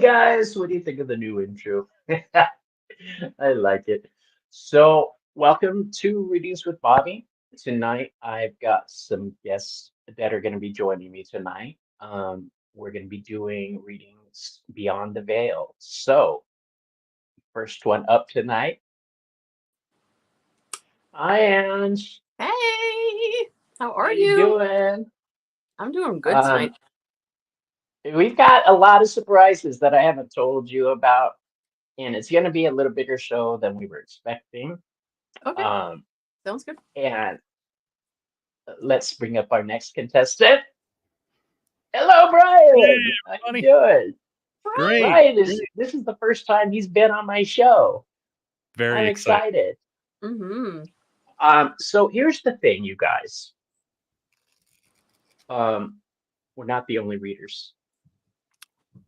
guys, what do you think of the new intro? I like it. So, welcome to Readings with Bobby. Tonight, I've got some guests that are going to be joining me tonight. We're going to be doing readings beyond the veil. So, first one up tonight, hi, Ange. Hey, how How are you you? doing? I'm doing good tonight. Um, we've got a lot of surprises that I haven't told you about, and it's going to be a little bigger show than we were expecting. Okay, Um, sounds good. and let's bring up our next contestant. Hello, Brian. Hey, How you everybody. doing? Great. Brian. Brian is this is the first time he's been on my show. I'm Very excited. excited. Mm-hmm. So here's the thing, you guys. Um, we're not the only readers,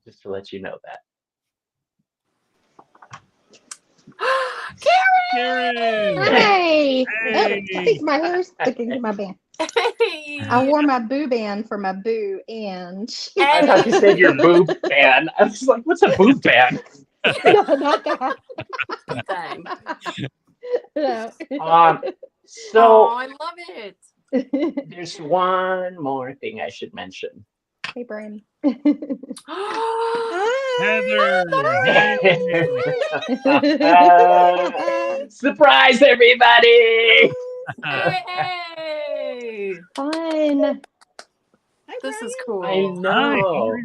just to let you know that. Karen. Hi. Oh, Hey. see, my hair's sticking to my band. Karen! I Hey! wore my boo band for my boo, and I thought you said your boob band. I was like, what's a boob band? no, not that. Bang. No. Um, Oh, so I love it. there's one more thing I should mention. Hey, Brian. Heather. Surprise, everybody! Yay! Fun. Hi, This is Brian. I cool. Hi. know.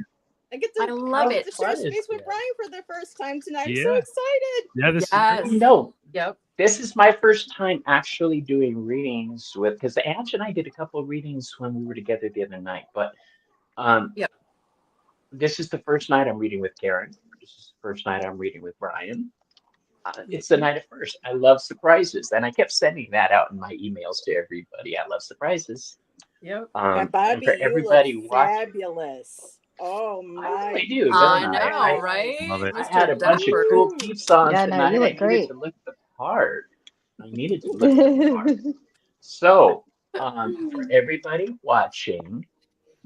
I get I to love How I get it. to share fun is space with this? Brian for the first time tonight. I'm so Yeah. excited. Yeah, this is Yes. great. No, Yep. this is my first time actually doing readings with, because Ange and I did a couple of readings when we were together the other night, but um, Yep. this is the first night I'm reading with Karen. This is the first night I'm reading with Brian. It's the Mhm. night of first. I love surprises, and I kept sending that out in my emails to everybody. I love surprises. Yep. And And Bobby, for you look everybody watching, fabulous. Oh I my really do, don't I I? know, goodness. right? Love it. I had Mr. a bunch of Dapper. cool Woo. peeps on Yeah, no, you tonight. I look needed great. to look the part. I needed to look the part. So, for everybody watching,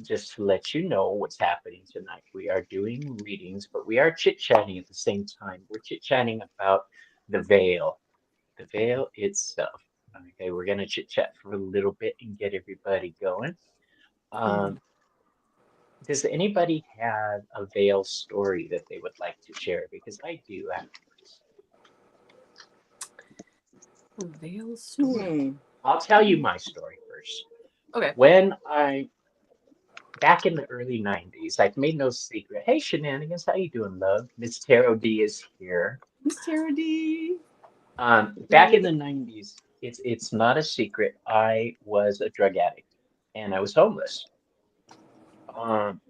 just to let you know what's happening tonight, we are doing readings, but we are chit-chatting at the same time. We're chit-chatting about the veil itself. Okay, we're gonna chit-chat for a little bit and get everybody going. Mhm. Um, does anybody have a veil story that they would like to share? Because I do afterwards. Veil story. Hmm. I'll tell you my story first. Okay. When I back in the early 90s, I've made no secret. Hey, Shenanigans, how you doing, love? Miss Tarot D is here. Miss Tara D. Back in the 90s, it's not a secret. I was a drug addict and I was homeless. Um,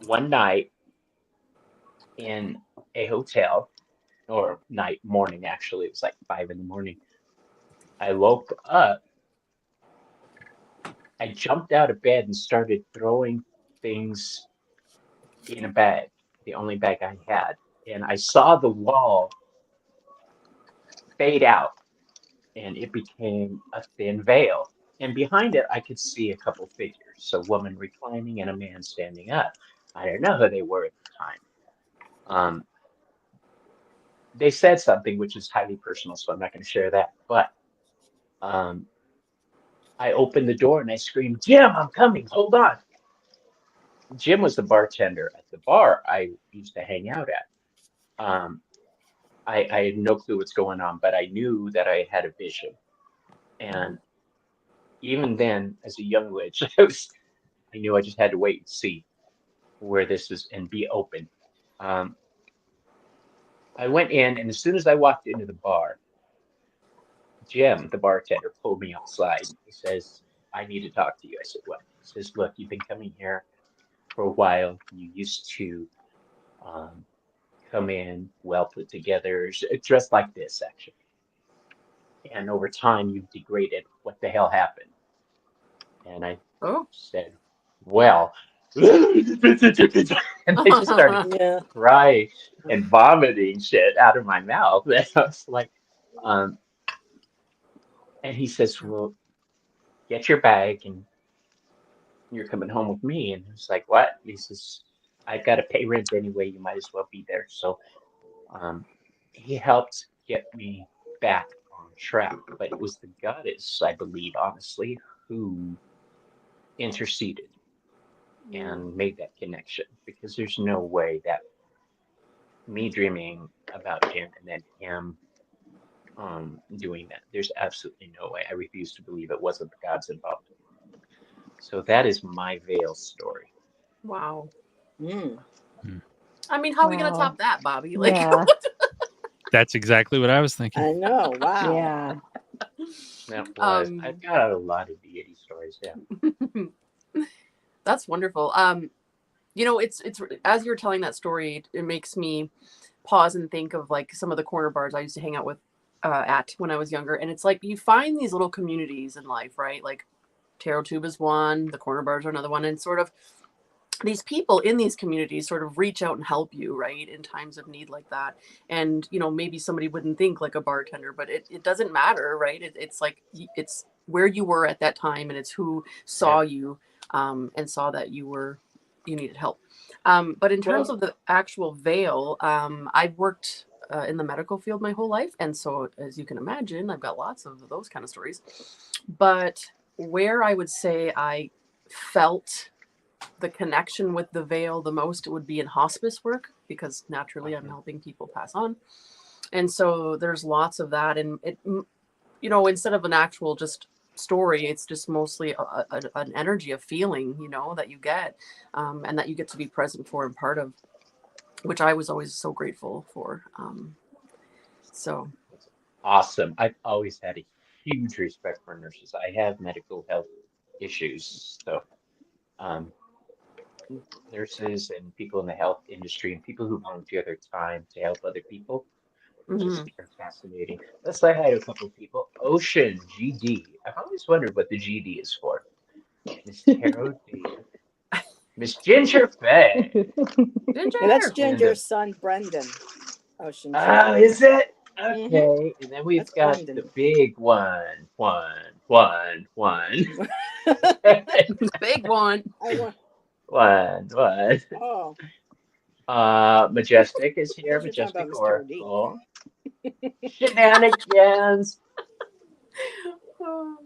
one night in a hotel, or morning actually, it was like 5 in the morning. I woke up, I jumped out of bed and started throwing things in a bag, the only bag I had. And I saw the wall fade out and it became a thin veil. And behind it, I could see a couple figures, a woman reclining and a man standing up. I don't know who they were at the time. Um, they said something which is highly personal, so I'm not going to share that. But um, I opened the door and I screamed, Jim, I'm coming, hold on. Jim was the bartender at the bar I used to hang out at. Um, I had no clue what's going on, but I knew that I had a vision. And even then, as a young witch, I knew I just had to wait and see where this is and be open. Um, I went in, and as soon as I walked into the bar, Jim, the bartender, pulled me outside. He says, I need to talk to you. I said, what? He says, look, you've been coming here for a while. You used to um, come in well put together, dressed like this, actually. And over time, you've degraded. What the hell happened? And I Oh. said, well, and I just started Yeah. crying and vomiting shit out of my mouth. And I was like, um, and he says, well, get your bag and you're coming home with me. And I was like, what? And he says, I've got to pay rent anyway. You might as well be there. So um, he helped get me back on track. But it was the goddess, I believe, honestly, who interceded and made that connection because there's no way that me dreaming about him and then him doing that. There's absolutely no way. I refuse to believe it wasn't the gods involved. So that is my veil story. Wow. Mm. I mean, how are we gonna Wow. top that, Bobby? Like, Yeah. That's exactly what I was thinking. I know. Wow. Yeah. That was. I've got a lot of deity stories. Yeah. that's wonderful. You know, it's as you're telling that story, it makes me pause and think of like some of the corner bars I used to hang out with at when I was younger, and it's like you find these little communities in life, right? Like Tarot Tube is one, the corner bars are another one, and sort of these people in these communities sort of reach out and help you, right, in times of need like that. And you know, maybe somebody wouldn't think like a bartender, but it doesn't matter, right? It's like it's where you were at that time, and it's who saw you and saw that you needed help. But in terms Well, of the actual veil, I've worked in the medical field my whole life, and so as you can imagine, I've got lots of those kind of stories. But where I would say I felt the connection with the veil the most, it would be in hospice work, because naturally I'm helping people pass on. And so there's lots of that. And it, you know, instead of an actual just story, it's just mostly an energy, of feeling, you know, that you get and that you get to be present for and part of, which I was always so grateful for. So, awesome. I've always had a huge respect for nurses. I have medical health issues, so um, nurses and people in the health industry and people who volunteer their time to help other people just mhm. are fascinating. Let's say hi to a couple of people. Ocean GD. I've always wondered what the GD is for. Miss Tarot D. Miss Ginger Faye. Yeah, that's Ginger. And Ginger's son, Brendan. Ocean oh, GD. is it? Mm-hmm. Okay. And then we've That's got the Brendan. big one. One. The big one. I want. One. Oh, Majestic is I here. thought you were talking about Majestic Mr. D. Oracle. Shenanigans.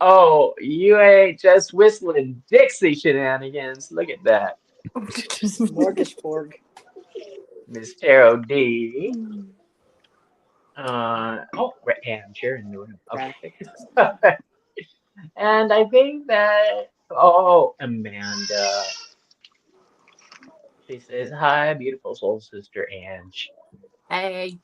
Oh, you ain't just whistling Dixie shenanigans. Look at that. Mortgageboard. Miss Tarot D. And Sharon in the room. Okay. And I think that, oh, Amanda. She says, hi, beautiful soul sister Ange. Hey.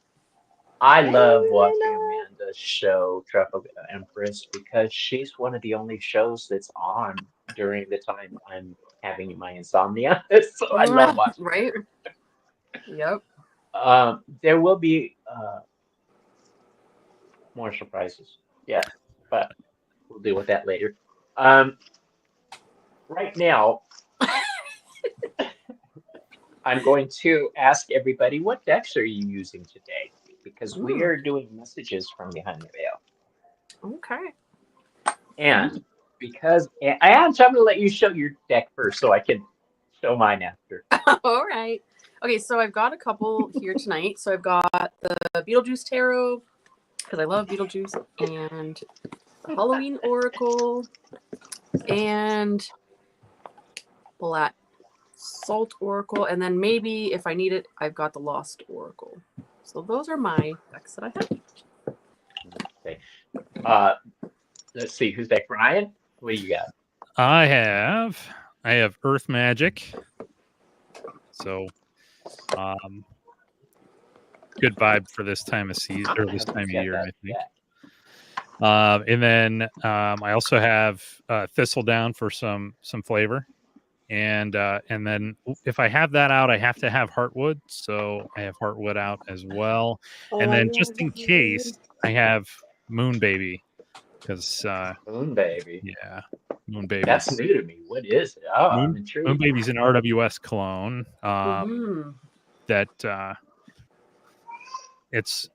I Hey, love watching Amanda. Amanda's show, Truffle Empress, because she's one of the only shows that's on during the time I'm having my insomnia. So I love watching Right? her. Yep. There will be more surprises. Yeah, but we'll deal with that later. Um, right now, I'm going to ask everybody, what decks are you using today? Because we Mm, are doing messages from behind the veil. okay. And because, and I'm going to let you show your deck first so I can show mine after. All right. Okay, so I've got a couple here tonight. So I've got the Beetlejuice Tarot, because I love Beetlejuice, and the Halloween Oracle, and Black Salt Oracle, and then maybe if I need it, I've got the Lost Oracle. So those are my decks that I have. Okay. Uh, let's see, who's deck? Brian? What do you got? I have Earth Magic. So good vibe for this time of season or this time of Get year, that I think. deck. And then I also have Thistledown for some flavor. And then if I have that out, I have to have Heartwood. So I have Heartwood out as well. Oh, And I then love just in case, that. I have Moon Baby because Moon Baby. yeah, Moon That's Baby's new to me. What is it? Oh, I'm Moon intrigued. Baby's an RWS clone Mm-hmm. that it's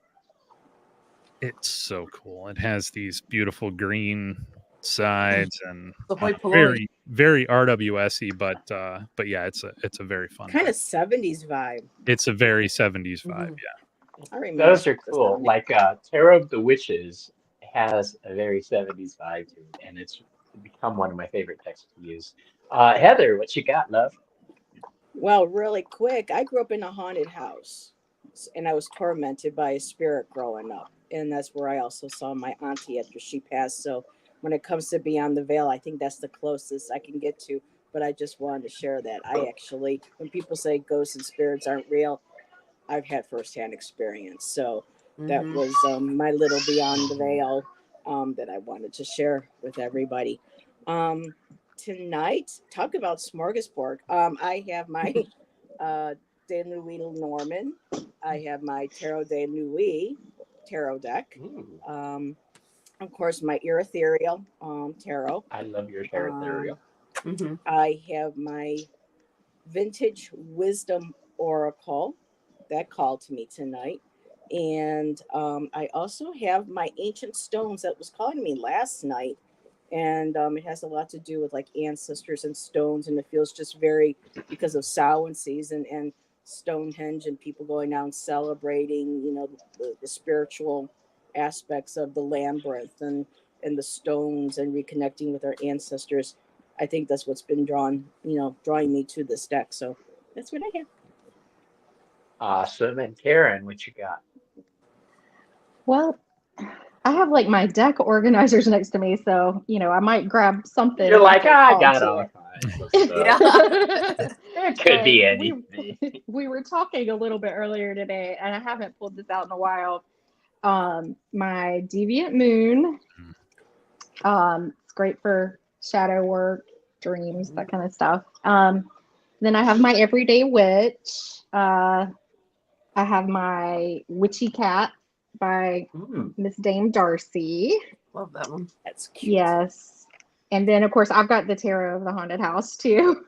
so cool. It has these beautiful green sides and The hoi polloi. very very RWSy, but yeah, it's a very fun Kind book. of 70s vibe. It's a very 70s vibe. Mhm. Yeah. I remember. Those are the cool. 70s. Like Tarot of the Witches has a very 70s vibe to it, and it's become one of my favorite texts to use. Heather, what you got, love? Well, really quick, I grew up in a haunted house and I was tormented by a spirit growing up. And that's where I also saw my auntie after she passed. So when it comes to Beyond the Veil, I think that's the closest I can get to. But I just wanted to share that. I actually, when people say ghosts and spirits aren't real, I've had firsthand experience. So that Mhm. was my little Beyond the Veil that I wanted to share with everybody. Um, Tonight, talk about smorgasbord. I have my De Nuit Norman. I have my Tarot de Nuit tarot deck. Ooh, Of course, my Ethereal tarot. I love your tarot Um, theory. Mhm. I have my Vintage Wisdom Oracle that called to me tonight. And I also have my Ancient Stones that was calling to me last night. And it has a lot to do with like ancestors and stones. And it feels just very, because of Samhain season and Stonehenge and people going out and celebrating, the spiritual aspects of the labyrinth and the stones and reconnecting with our ancestors. I think that's what's been drawing me to this deck. So that's what I have. Awesome. And Karen, what you got? Well, I have like my deck organizers next to me, so I might grab something You're if I like, feel I called got to all it. kinds of stuff. Yeah. It could But be we anything. we were talking a little bit earlier today, and I haven't pulled this out in a while. My Deviant Moon. It's great for shadow work, dreams, that kind of stuff. Then I have my Everyday Witch. I have my Witchy Cat by Mm, Miss Dame Darcy. Love that one. That's cute. Yes. And then of course I've got the Tarot of the Haunted House too.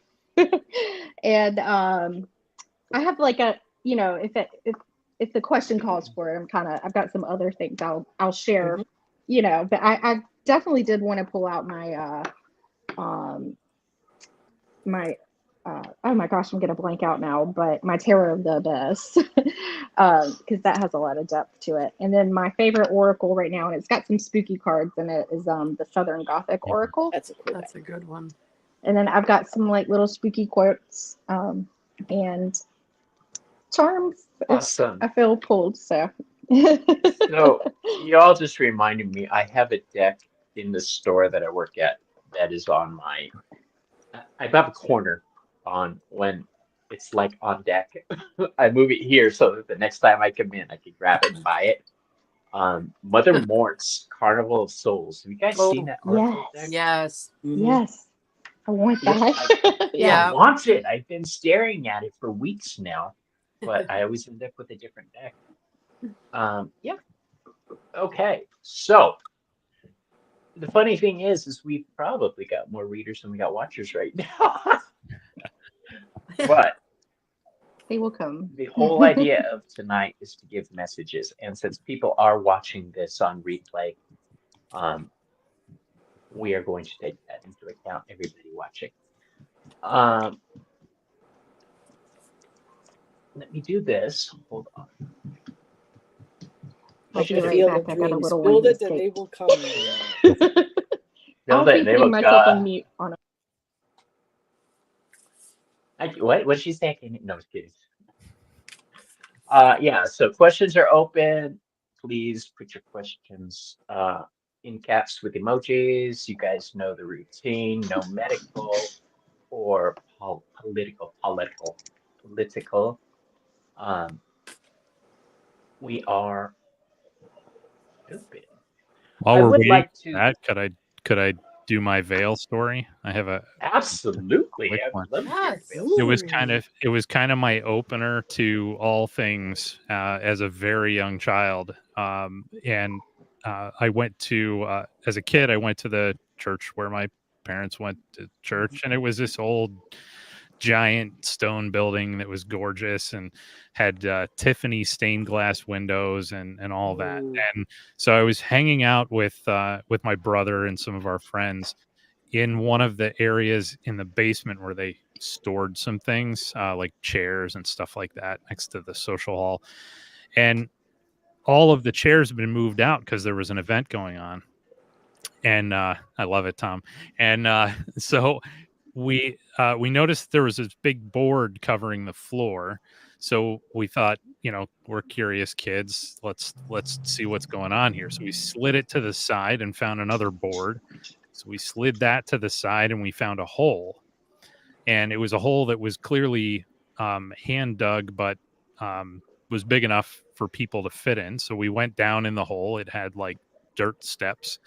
And I have like a if the question calls for it, I've got some other things I'll share, Mhm. but I definitely did want to pull out my um my oh my gosh, I'm gonna blank out now, but my Tarot of the Abyss, because that has a lot of depth to it. And then my favorite oracle right now, and it's got some spooky cards in it, is the Southern Gothic Oracle. That's a cool That's deck. a good one. And then I've got some like little spooky quotes and charms if awesome. I feel pulled. So So you all just reminded me, I have a deck in the store that I work at that is on my, I have a corner on when it's like on deck. I move it here so that the next time I come in, I can grab it and buy it. Mother Mort's Carnival of Souls. Have you guys seen Oh, that Oracle deck? yes, yes. Mhm. yes, I want Yeah, that. I Yeah. Yeah. want it. I've been staring at it for weeks now, but I always end up with a different deck. Yeah. Okay. So the funny thing is we've probably got more readers than we got watchers right now. But They will come. the whole idea of tonight is to give messages, and since people are watching this on replay, um, we are going to take that into account. Everybody watching. Um, Let me do this. Hold on. I'll Like be the right field back. of I got a dreams. little one Build who it that they escaped. will come. No, I'll be they putting will myself go. on mute on What? What'd she say? I can't, no, I was kidding. Yeah, so questions are open. Please put your questions in caps with emojis. You guys know the routine. No medical or political. Um, we are open. While I we're would waiting like for to that, could I do my veil story? I have a absolutely. quick I one. would love to hear the Yes. Bill It was story. kind of it was kind of my opener to all things as a very young child. And I went to as a kid, I went to the church where my parents went to church, and it was this old giant stone building that was gorgeous and had Tiffany stained glass windows and all that. Ooh. And so I was hanging out with my brother and some of our friends in one of the areas in the basement where they stored some things like chairs and stuff like that next to the social hall. And all of the chairs have been moved out because there was an event going on. And I love it, Tom. And so we noticed there was this big board covering the floor. So we thought, we're curious kids. Let's see what's going on here. So we slid it to the side and found another board. So we slid that to the side and we found a hole. And it was a hole that was clearly hand dug, but was big enough for people to fit in. So we went down in the hole. It had like dirt steps.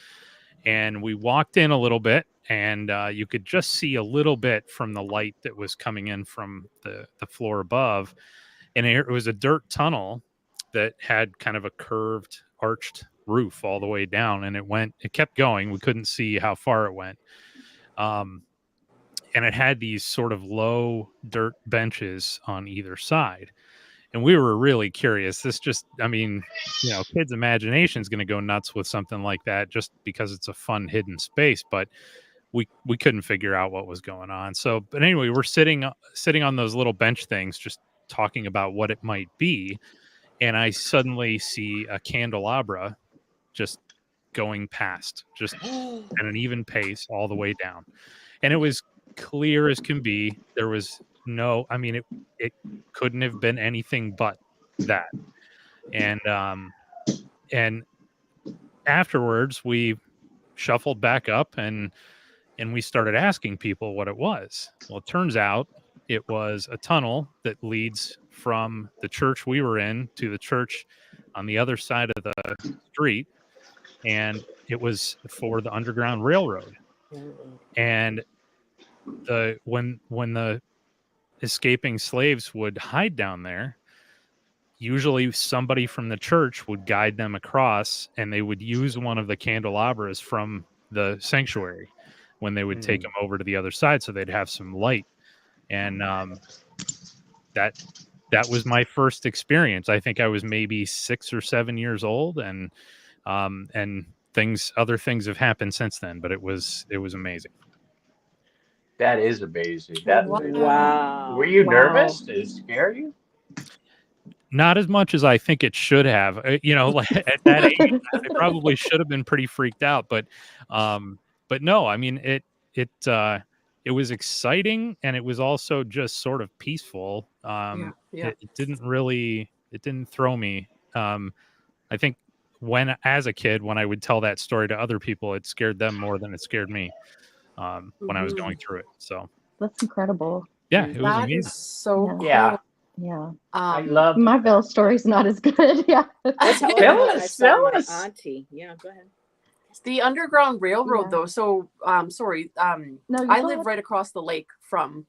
And we walked in a little bit, and you could just see a little bit from the light that was coming in from the floor above. And it was a dirt tunnel that had kind of a curved, arched roof all the way down. And it kept going. We couldn't see how far it went. And it had these sort of low dirt benches on either side. And we were really curious. Kids' imagination is going to go nuts with something like that just because it's a fun hidden space. But we couldn't figure out what was going on. So, but anyway, we're sitting on those little bench things, just talking about what it might be. And I suddenly see a candelabra just going past, just at an even pace all the way down. And it was clear as can be. There was it couldn't have been anything but that. And afterwards we shuffled back up and we started asking people what it was. Well, it turns out it was a tunnel that leads from the church we were in to the church on the other side of the street. And it was for the Underground Railroad. And when the escaping slaves would hide down there, usually somebody from the church would guide them across, and they would use one of the candelabras from the sanctuary when they would take them over to the other side, so they'd have some light. And that was my first experience. I think I was maybe 6 or 7 years old, and other things have happened since then, but it was amazing. That is amazing. Wow. Were you Wow. nervous? Did it scare you? Not as much as I think it should have. Like at that age, I probably should have been pretty freaked out. But no, I mean it was exciting, and it was also just sort of peaceful. Yeah. It didn't throw me. I think as a kid, when I would tell that story to other people, it scared them more than it scared me when I was going through it. So That's incredible. yeah, it was That amazing. is so cool. Yeah. Yeah. I love My Bill story's not as good. Yeah. That's how Tell I us, saw tell my us. auntie. Yeah, go ahead. The Underground Railroad, Yeah. though. So, sorry. No, you I go live ahead. right across the lake from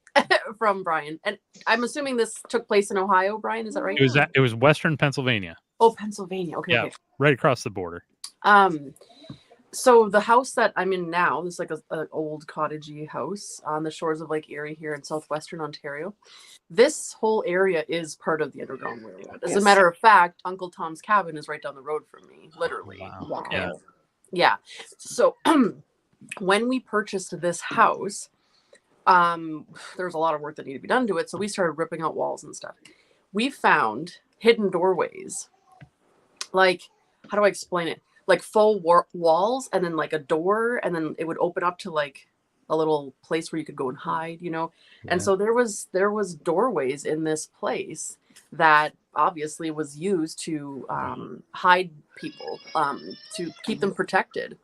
Brian, and I'm assuming this took place in Ohio. Brian, is that right? It was Western Pennsylvania. Oh, Pennsylvania. Okay. Yeah. Okay. Right across the border. So the house that I'm in now, this is like an old cottagey house on the shores of Lake Erie here in southwestern Ontario. This whole area is part of the Underground Railroad. As a matter of fact, Uncle Tom's cabin is right down the road from me, literally. Wow. Okay. Yeah. So when we purchased this house, there's a lot of work that needed to be done to it. So we started ripping out walls and stuff. We found hidden doorways. Like, how do I explain it? Like full walls, and then like a door, and then it would open up to like a little place where you could go and hide, Yeah. And so there was doorways in this place that obviously was used to hide people, to keep them protected.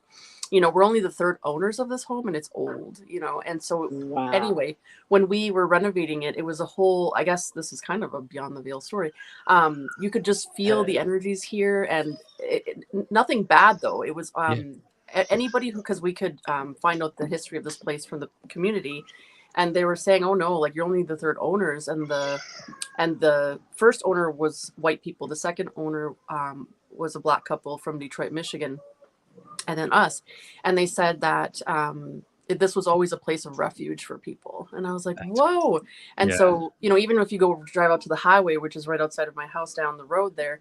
We're only the third owners of this home, and it's old, and so anyway, when we were renovating it, it was a whole, I guess this is kind of a beyond the veil story. You could just feel the energies here, and nothing bad though. It was anybody because we could find out the history of this place from the community, and they were saying, oh no, like you're only the third owners, and the first owner was white people. The second owner was a black couple from Detroit, Michigan. And then us. And they said that this was always a place of refuge for people. And I was like, whoa. And so, even if you go drive out to the highway, which is right outside of my house down the road there,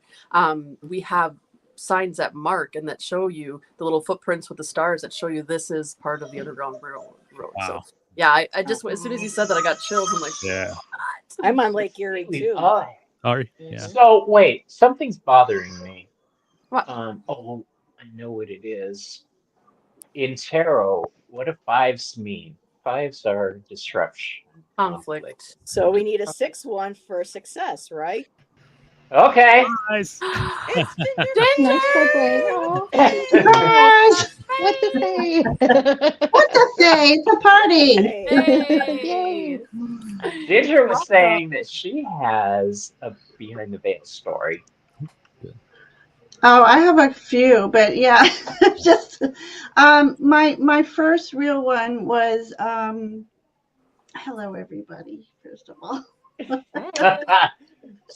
we have signs that mark and that show you the little footprints with the stars that show you this is part of the Underground Railroad. Wow. So yeah, I just, as soon as you said that, I got chills. I'm like, Yeah. what? I'm on Lake Erie too. Sorry. Yeah. So wait, something's bothering me. What? Oh, I know what it is. In tarot, what do fives mean? Fives are disruption, Conflict. So we need a 6-1 for success, right? Okay. Nice. It's Nice segue. Oh, Surprise! what to say? What to say? It's a party. Hey. Yay. Ginger was saying that she has a behind the veil story. Oh, I have a few, but yeah, just my first real one was hello everybody. First of all,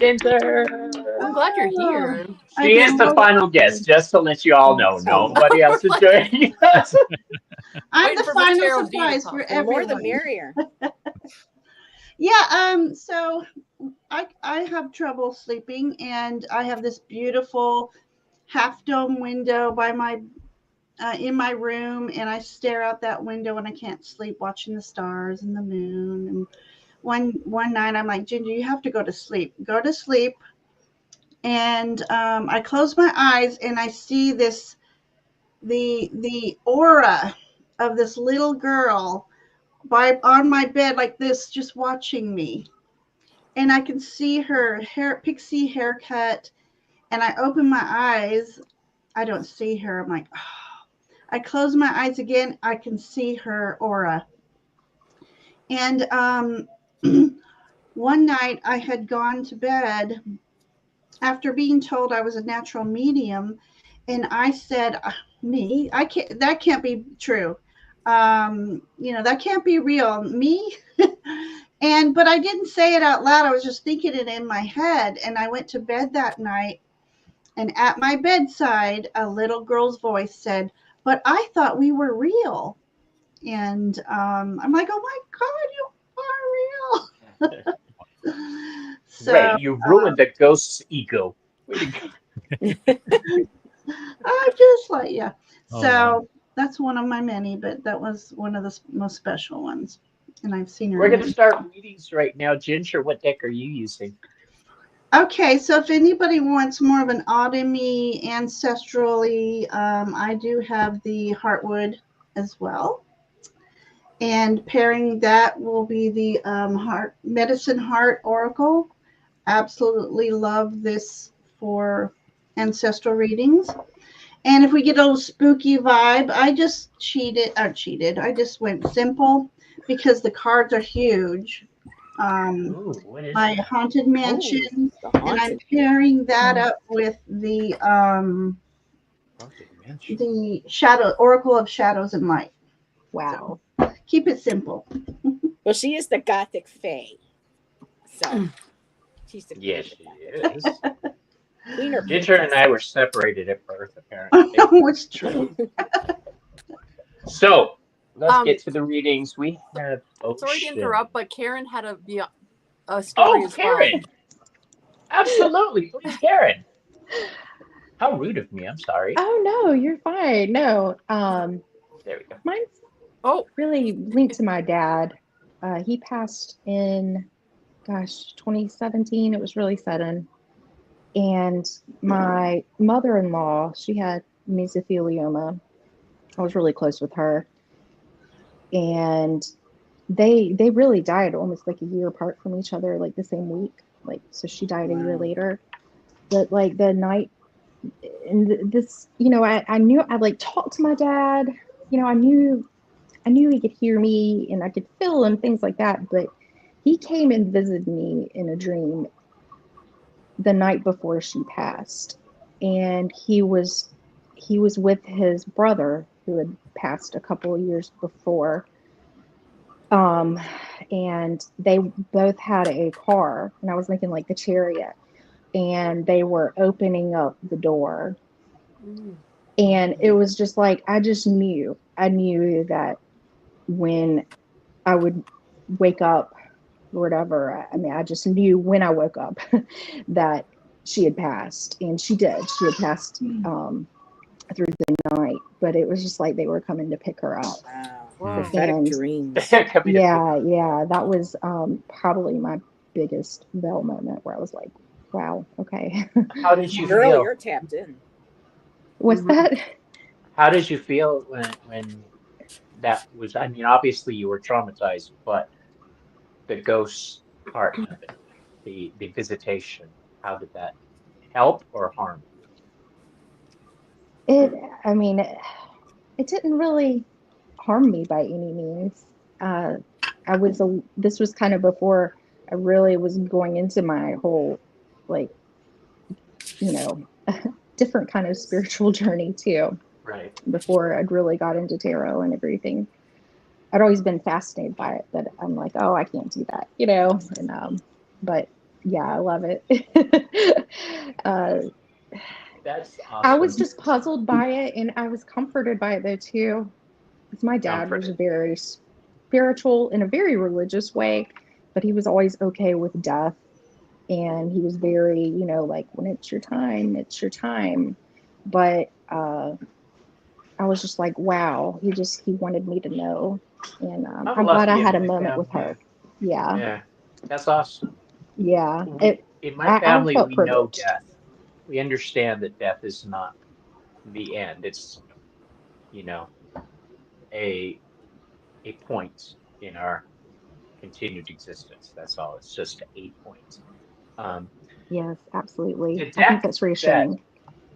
Ginger. I'm glad you're here. She is the final guest, just to let you all know. Nobody else is joining us. I'm Waiting the for Miss final Carol D to surprise pop. for the everyone. more the merrier. Yeah, so I have trouble sleeping, and I have this beautiful half dome window by my in my room, and I stare out that window and I can't sleep watching the stars and the moon. And one night I'm like, Ginger, you have to go to sleep. Go to sleep. And I close my eyes and I see the aura of this little girl on my bed like this, just watching me. And I can see her pixie haircut. And I open my eyes. I don't see her. I'm like, oh. I close my eyes again. I can see her aura. And one night I had gone to bed after being told I was a natural medium, and I said, "Me? I can't. That can't be true. That can't be real. Me." But I didn't say it out loud. I was just thinking it in my head. And I went to bed that night, and at my bedside, a little girl's voice said, "But I thought we were real." And I'm like, "Oh my God, you are real." So Ray, you ruined the ghost's ego. Way to go. I'm just like, yeah. Oh, So wow. that's one of my many, but that was one of the most special ones. And I've seen her. We're going to start readings right now. Ginger, what deck are you using? Okay, so if anybody wants more of an autumny, ancestrally, I do have the Heartwood as well. And pairing that will be the Medicine Heart Oracle. Absolutely love this for ancestral readings. And if we get a little spooky vibe, I just I just went simple because the cards are huge. Ooh, what is My that? Haunted Mansion, The and I'm haunted. pairing that up with the Haunted Mansion. the Shadow Oracle of Shadows and Light. Wow. So keep it simple. Well, she is the Gothic Fae. So she's the queen. Yes, she is. Queen or Ginger and princess. I were separated at birth, apparently. It's true. So let's get to the readings. We have Sorry to Ocean. interrupt, but Karen had a Oh, story as well. Karen. Absolutely. Please, Karen. How rude of me. I'm sorry. Oh no, you're fine. No. There we go. Mine's really linked to my dad. He passed in 2017. It was really sudden. And my mother-in-law, she had mesothelioma. I was really close with her. And they really died almost like a year apart from each other, like the same week. Like, so she died a year later. But like the night, and this, I knew I like talked to my dad. I knew he could hear me and I could feel him, things like that. But he came and visited me in a dream the night before she passed, and he was with his brother who had passed a couple of years before. And they both had a car, and I was thinking like the Chariot, and they were opening up the door. And it was just like I knew that when I would wake up or whatever, I mean, I just knew when I woke up that she had passed, and she did. She had passed through the night, but it was just like they were coming to pick her up. Wow. Mm. Prophetic And dreams. Coming to pick yeah, up. yeah, that was probably my biggest Bell moment where I was like, wow, okay. How did you Girl, feel? you're tapped in. What's Mhm. that? How did you feel when that was? I mean, obviously you were traumatized, but the ghost part of it, the visitation, how did that help or harm It, I mean, it didn't really harm me by any means. Uh, this was kind of before I really was going into my whole, like, you know, different kind of spiritual journey too, you? Right. before I'd really got into tarot and everything. I'd always been fascinated by it, but I'm like, oh, I can't do that, and, but yeah, I love it. uh, That's I was awesome. just puzzled by it, and I was comforted by it though too. Because my dad was Comforted. very spiritual in a very religious way, but he was always okay with death. And he was very, like, when it's your time, it's your time. But I was just like, wow, he wanted me to know. And I'm I'm glad I lucky in had a my moment with family. her. Yeah. Yeah, that's awesome. Yeah. In my I family, felt we know privileged. death. We understand that death is not the end. It's, you know, a a point in our continued existence. That's all. It's just a point. Um, Yes, absolutely. the I think deck that's that reassuring.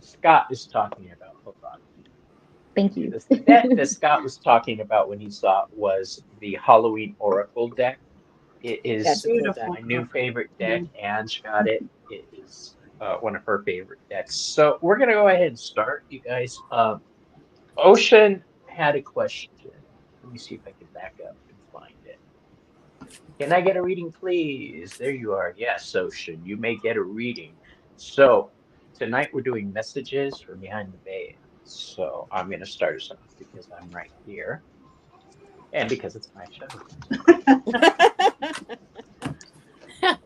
Scott is talking about, hold on. Thank Do you. this. The deck that Scott was talking about when he saw it was the Halloween Oracle deck. It That's is a cool deck. Beautiful my new card. favorite deck. Ange got it. It is one of her favorite decks. So we're gonna go ahead and start, you guys. Ocean had a question. Let me see if I can back up and find it. Can I get a reading, please? There you are. Yes, Ocean, you may get a reading. So tonight we're doing messages from behind the veil. So I'm going to start us off because I'm right here and because it's my show.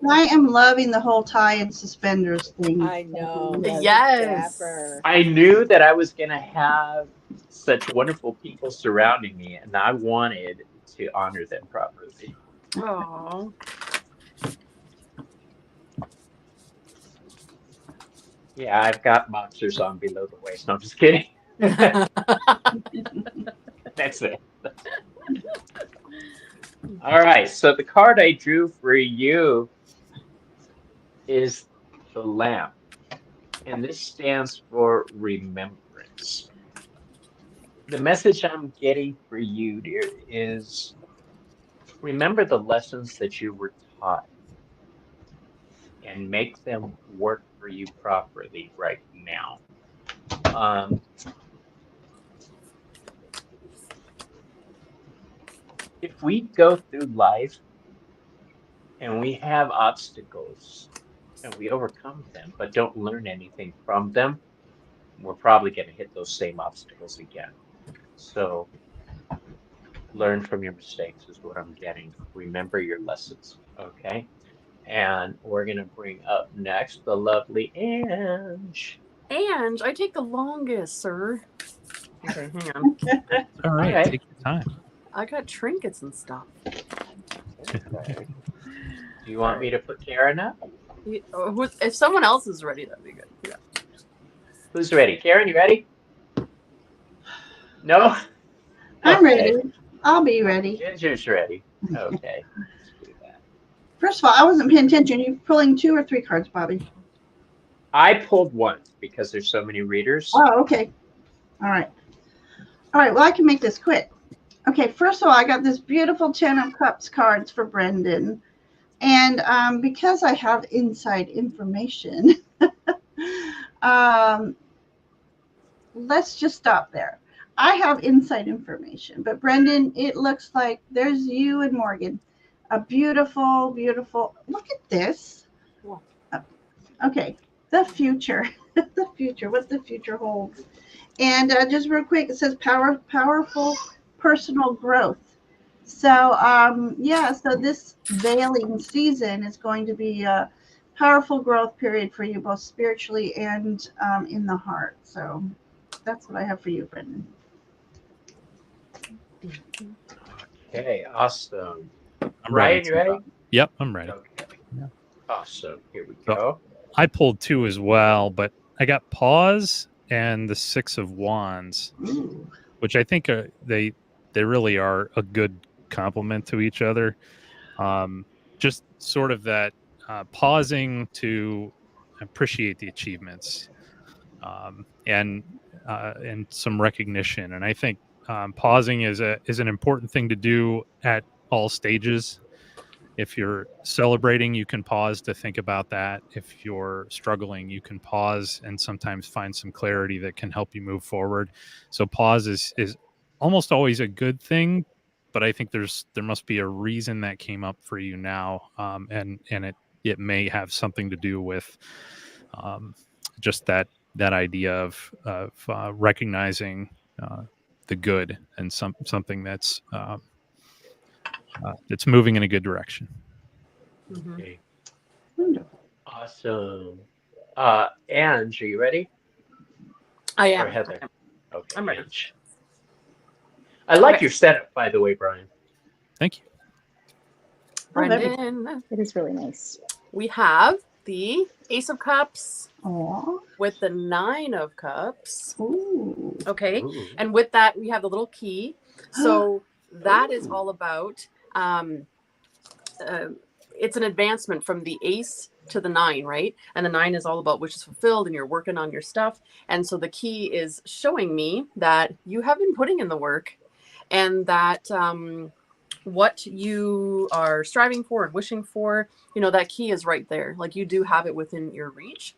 I am loving the whole tie and suspenders thing. I know. That's Yes. dapper. I knew that I was going to have such wonderful people surrounding me, and I wanted to honor them properly. Oh. Yeah, I've got boxers on below the waist. No, I'm just kidding. That's it. All right, so the card I drew for you is the lamp, and this stands for remembrance. The message I'm getting for you, dear, is remember the lessons that you were taught and make them work for you properly right now. Um, if we go through life and we have obstacles and we overcome them, but don't learn anything from them, we're probably going to hit those same obstacles again. So learn from your mistakes is what I'm getting. Remember your lessons, okay? And we're gonna bring up next the lovely Ange. And I take the longest, sir. Okay, hang on. All All right, right. take your time. I got trinkets and stuff. Okay. Do you All want me right. to put Karen up? If someone else is ready, that'd be good. Yeah. Who's ready? Karen, you ready? No? I'm Okay. ready. I'll be ready. Ginger's ready. Okay. Let's do that. First of all, I wasn't paying attention. You pulling 2 or 3 cards, Bobby? I pulled one because there's so many readers. Oh, okay. All right. All right. Well, I can make this quick. Okay. First of all, I got this beautiful 10 of Cups cards for Brendan. And because I have inside information, um, let's just stop there. I have inside information, but Brendan, it looks like there's you and Morgan. A beautiful, beautiful. Look at this. Okay, the future, the future. What the future holds. And just real quick, it says powerful personal growth. So, yeah, so this veiling season is going to be a powerful growth period for you, both spiritually and in the heart. So, that's what I have for you, Brendan. Okay, awesome. I'm ready. Brian, you ready? Yep, I'm ready. Okay, Yeah. awesome. Here we So go. I pulled two as well, but I got pause and the Six of Wands, Ooh. which I think they really are a good complement to each other. Just sort of that pausing to appreciate the achievements, and some recognition. And I think pausing is an important thing to do at all stages. If you're celebrating, you can pause to think about that. If you're struggling, you can pause and sometimes find some clarity that can help you move forward. So pause is almost always a good thing, but I think there must be a reason that came up for you now, and it may have something to do with um, just that idea of recognizing the good and something that's moving in a good direction. Mhm. Okay, Wonderful. awesome. Ange, are you ready? I Or am. Heather? Okay, I'm ready. Ange. I like Okay, your setup, by the way, Brian. Thank you. Oh, very Brendan, It is really nice. we have the Ace of Cups Aw. with the Nine of Cups. Ooh. Okay, Ooh. and with that we have the little key. So that is Ooh. all about. Uh, it's an advancement from the Ace to the Nine, right? And the Nine is all about wishes fulfilled, and you're working on your stuff. And so the key is showing me that you have been putting in the work, and that what you are striving for and wishing for, that key is right there. Like you do have it within your reach.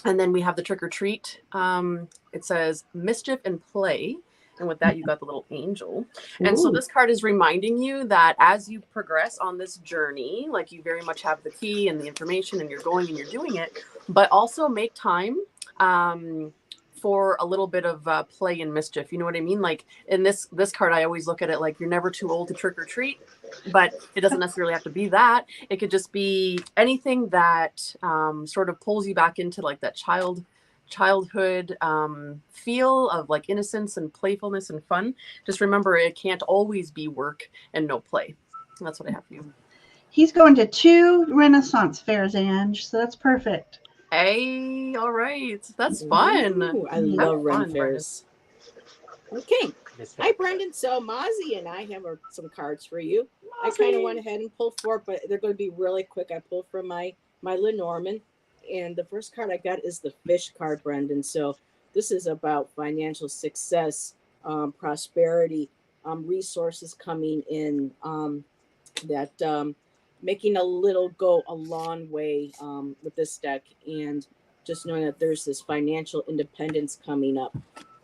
And then we have the trick or treat. It says mischief and play. And with that, you got the little angel. And so Ooh. this card is reminding you that as you progress on this journey, like you very much have the key and the information and you're going and you're doing it, but also make time for a little bit of play and mischief. You know what I mean? Like in this card, I always look at it like you're never too old to trick or treat, but it doesn't necessarily have to be that. It could just be anything that sort of pulls you back into like that childhood feel of like innocence and playfulness and fun. Just remember, it can't always be work and no play. And that's what I have for you. He's going to 2 Renaissance fairs, Ange, so that's perfect. Hey, all right, that's fun. Ooh, I Yeah. love Ren fun, Brendan. fairs. Okay. Miss Hi, Heather. Brendan. So Mozzie and I have some cards for you. I kind of went ahead and pulled 4, but they're going to be really quick. I pulled from my Lenormand, and the first card I got is the fish card, Brendan. So this is about financial success, prosperity, resources coming in, that making a little go a long way with this deck, and just knowing that there's this financial independence coming up.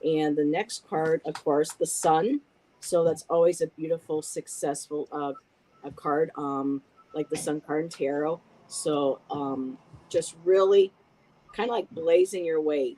And the next card, of course, the sun. So that's always a beautiful, successful a card, like the sun card in tarot. So just really kind of like blazing your way,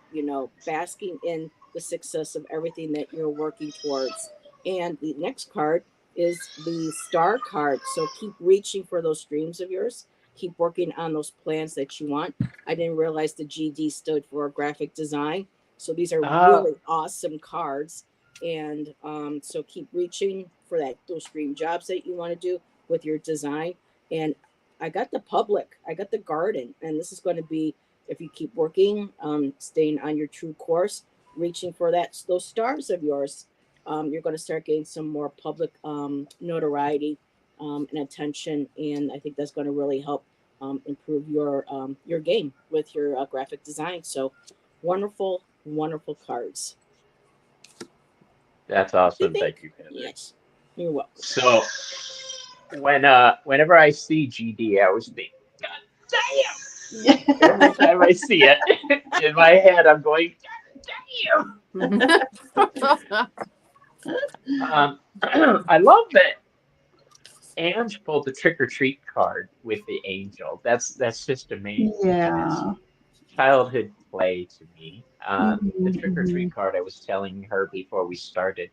basking in the success of everything that you're working towards. And the next card is the star card. So keep reaching for those dreams of yours. Keep working on those plans that you want. I didn't realize the GD stood for graphic design. So these are Oh, really awesome cards. And so keep reaching for those dream jobs that you want to do with your design. And I got the public, I got the garden, and this is going to be, if you keep working, staying on your true course, reaching for those stars of yours, you're going to start getting some more public notoriety and attention, and I think that's going to really help improve your game with your graphic design. So, wonderful, wonderful cards. that's What do you awesome. think? Thank you, Heather. Yes, you're welcome. So whenever I see GD, I always think, God damn! Every time I see it in my head, I'm going, I love that Ange pulled the trick or treat card with the angel. That's just amazing. And it's Yeah. childhood play to me. The Mhm, trick or treat mhm. card I was telling her before we started.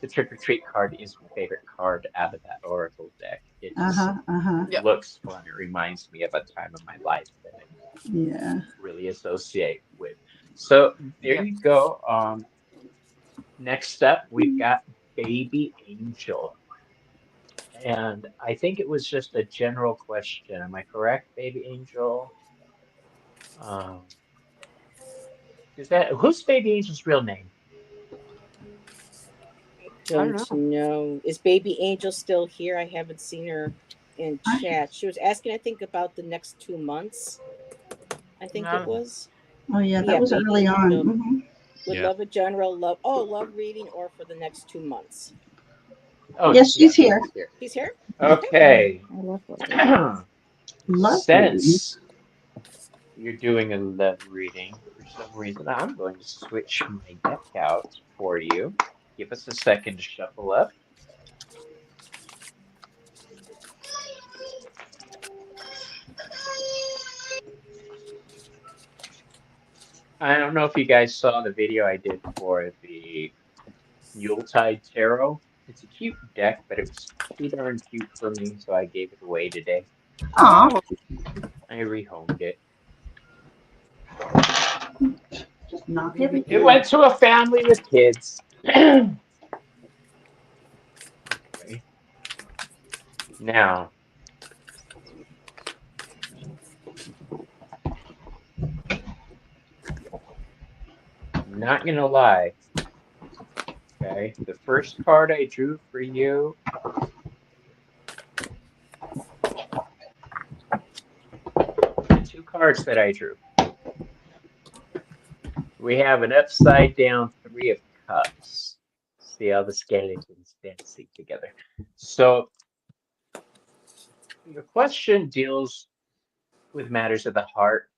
the trick or treat card is my favorite card out of that oracle deck. It just Uh-huh, uh-huh. Yep. looks fun. It reminds me of a time of my life that I Yeah. really associate with. So there Yep. you go. Next up, we've got Baby Angel. And I think it was just a general question. Am I correct, Baby Angel? Um, is that who's Baby Angel's real name? I don't Don't know. know. Is Baby Angel still here? I haven't seen her in I, chat. She was asking, I think, about the next 2 months. I think it No. was. oh yeah, that Yeah, was Baby early on. Angel would Yeah. love a general love. Oh, love reading or for the next 2 months. Oh, Yes, yeah, she's here. she's here. He's here. Okay. Okay. I love love reading. Love reading. Since you're doing a love reading, for some reason, I'm going to switch my deck out for you. Give us a second to shuffle up. I don't know if you guys saw the video I did for the Yuletide Tarot. It's a cute deck, but it was too darn cute for me, so I gave it away today. Aw, Oh, I rehomed it. just knock Baby It everything. went to a family with kids. Okay. Now, I'm not gonna lie. Okay, the first card I drew for you, the two cards that I drew, we have an upside down Three of Cups. See all the skeletons dancing together. So your question deals with matters of the heart.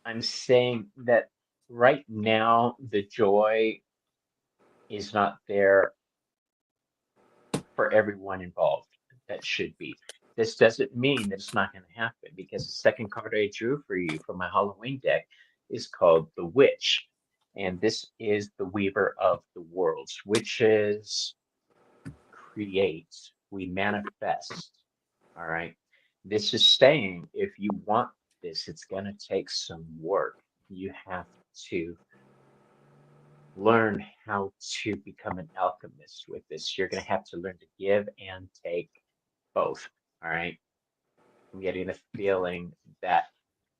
I'm saying that right now the joy is not there for everyone involved. That should be. This doesn't mean that it's not going to happen because the second card I drew for you from my Halloween deck is called the Witch. And this is the weaver of the worlds. Witches create, we manifest. All right. This is saying if you want this, it's going to take some work. You have to learn how to become an alchemist with this. You're going to have to learn to give and take both. All right. I'm getting the feeling that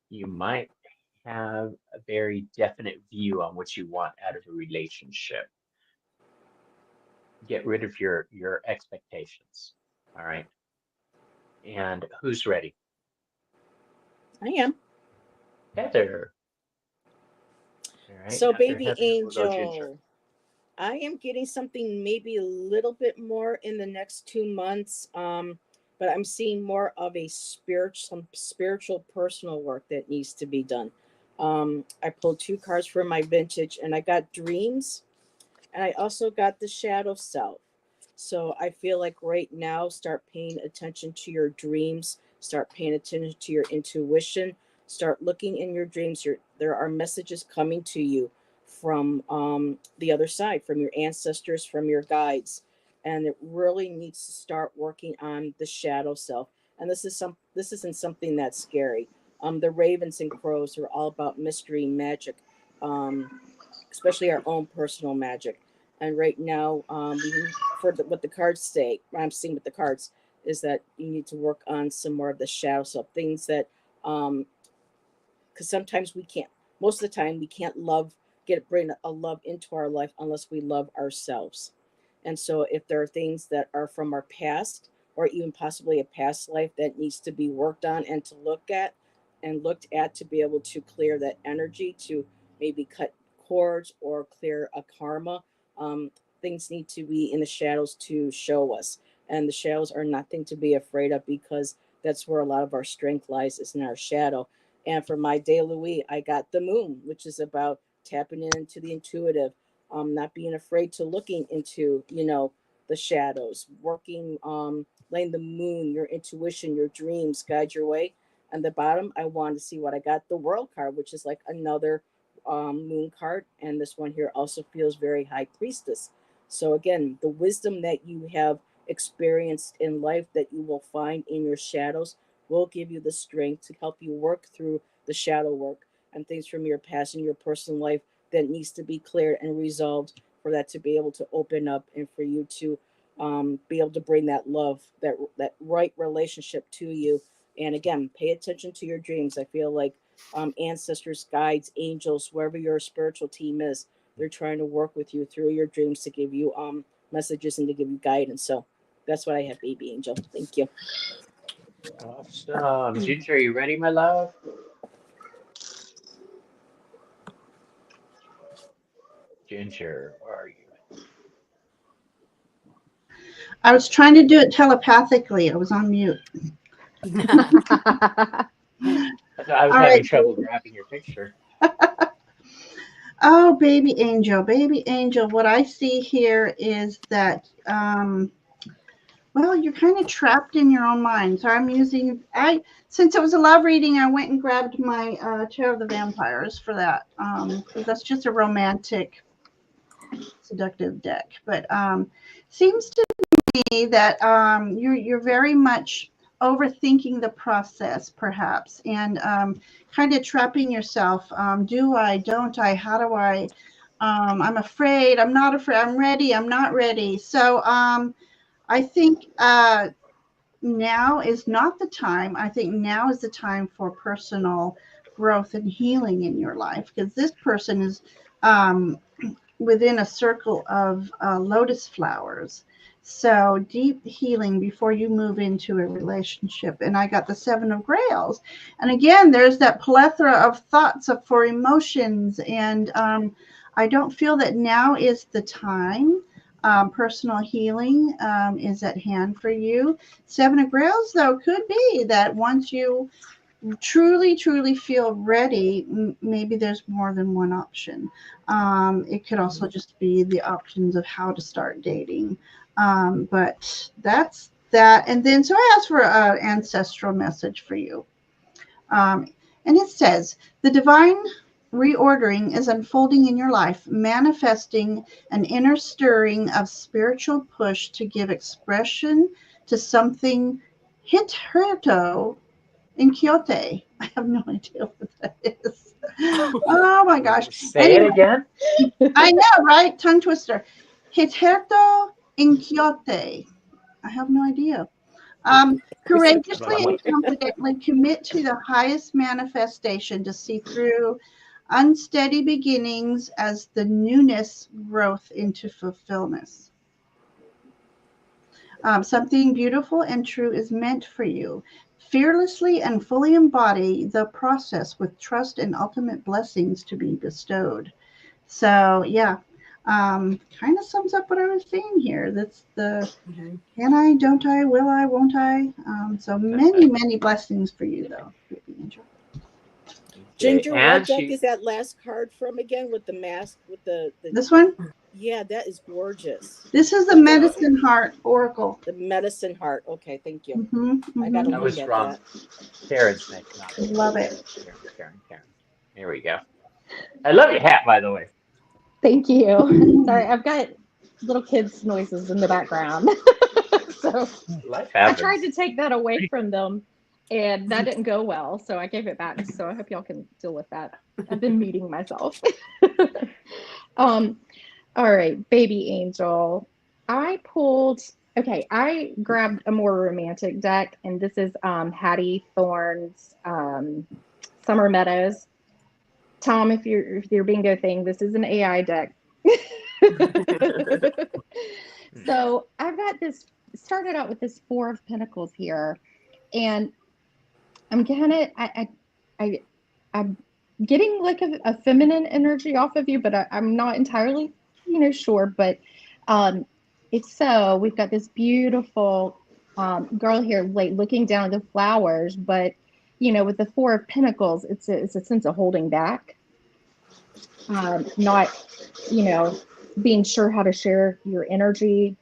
you might have a very definite view on what you want out of a relationship. Get rid of your expectations. All right. And who's ready? I am. Heather. All right. So, After Baby Heather, we'll go Ginger. Angel, I am getting something maybe a little bit more in the next 2 months. But I'm seeing more of a some spiritual personal work that needs to be done. I pulled two cards for my vintage, and I got dreams, and I also got the shadow self. So I feel like right now, start paying attention to your dreams, start paying attention to your intuition, start looking in your dreams. There are messages coming to you from the other side, from your ancestors, from your guides, and it really needs to start working on the shadow self. And this isn't something that's scary. The ravens and crows are all about mystery, magic, um, especially our own personal magic. And right now, what the cards say, what I'm seeing with the cards is that you need to work on some more of the shadow stuff, things that um, because sometimes we can't, most of the time we can't bring a love into our life unless we love ourselves. And so if there are things that are from our past or even possibly a past life that needs to be worked on and to look at and looked at to be able to clear that energy, to maybe cut cords or clear a karma, things need to be in the shadows to show us. And the shadows are nothing to be afraid of, because that's where a lot of our strength lies, is in our shadow. And for my day Louis, I got the moon, which is about tapping into the intuitive, not being afraid to looking into, the shadows, working, letting the moon, your intuition, your dreams guide your way. And the bottom, I wanted to see what I got, the world card, which is like another moon card. And this one here also feels very high priestess. So again, the wisdom that you have experienced in life that you will find in your shadows will give you the strength to help you work through the shadow work and things from your past and your personal life that needs to be cleared and resolved for that to be able to open up and for you to be able to bring that love, that right relationship to you. And again, pay attention to your dreams. I feel like ancestors, guides, angels, whoever your spiritual team is, they're trying to work with you through your dreams to give you messages and to give you guidance. So that's what I have, baby angel. Thank you. Awesome. Ginger, are you ready, my love? Ginger, where are you? I was trying to do it telepathically. I was on mute. I was All having right. trouble grabbing your picture. Oh, baby angel, baby angel. What I see here is that, well, you're kind of trapped in your own mind. So since it was a love reading, I went and grabbed my Tarot of the Vampires for that, because that's just a romantic, seductive deck. But seems to me that you're very much overthinking the process, perhaps, and kind of trapping yourself. Do I? Don't I? How do I? I'm afraid. I'm not afraid. I'm ready. I'm not ready. So I think now is not the time. I think now is the time for personal growth and healing in your life, because this person is um, within a circle of lotus flowers. So deep healing before you move into a relationship. And I got the Seven of Grails. And again, there's that plethora of thoughts for emotions. And I don't feel that now is the time. Personal healing is at hand for you. Seven of Grails, though, could be that once you truly feel ready, maybe there's more than one option. It could also just be the options of how to start dating. But that's that. And then, so I asked for an ancestral message for you. Um, and it says, the divine reordering is unfolding in your life, manifesting an inner stirring of spiritual push to give expression to something hitherto in Kyoto. I have no idea what that is. Oh my gosh. Say it Anyway, again. I know, right? Tongue twister. Hitherto in Kyoto. I have no idea. Courageously and confidently commit to the highest manifestation to see through unsteady beginnings as the newness growth into fulfillment. Something beautiful and true is meant for you. Fearlessly and fully embody the process with trust and ultimate blessings to be bestowed. So, yeah, kind of sums up what I was saying here. That's the can I, don't I, will I, won't I? So many blessings for you, though, baby angel. Ginger, And what deck she, is that last card from again with the mask with the This one, yeah, that is gorgeous. this is the What deck is it? Medicine Heart Oracle. The medicine heart. Okay, thank you. I Mm-hmm. gotta that look was at from that. Karen's making up. Love it. Karen. Here we go. I love your hat, by the way. Thank you. Sorry, I've got little kids' noises in the background. So Life I tried happens. to take that away from them, and that didn't go well. So I gave it back. So I hope y'all can deal with that. I've been muting myself. um, all right, baby angel. I grabbed a more romantic deck, and this is Hattie Thorne's Summer Meadows. Tom, if your bingo thing, this is an AI deck. So I've got this started out with this Four of Pentacles here, and I'm gonna I'm getting like a feminine energy off of you, but I'm not entirely sure. But it's so we've got this beautiful girl here, like looking down at the flowers, but with the Four of Pentacles, it's a sense of holding back, not being sure how to share your energy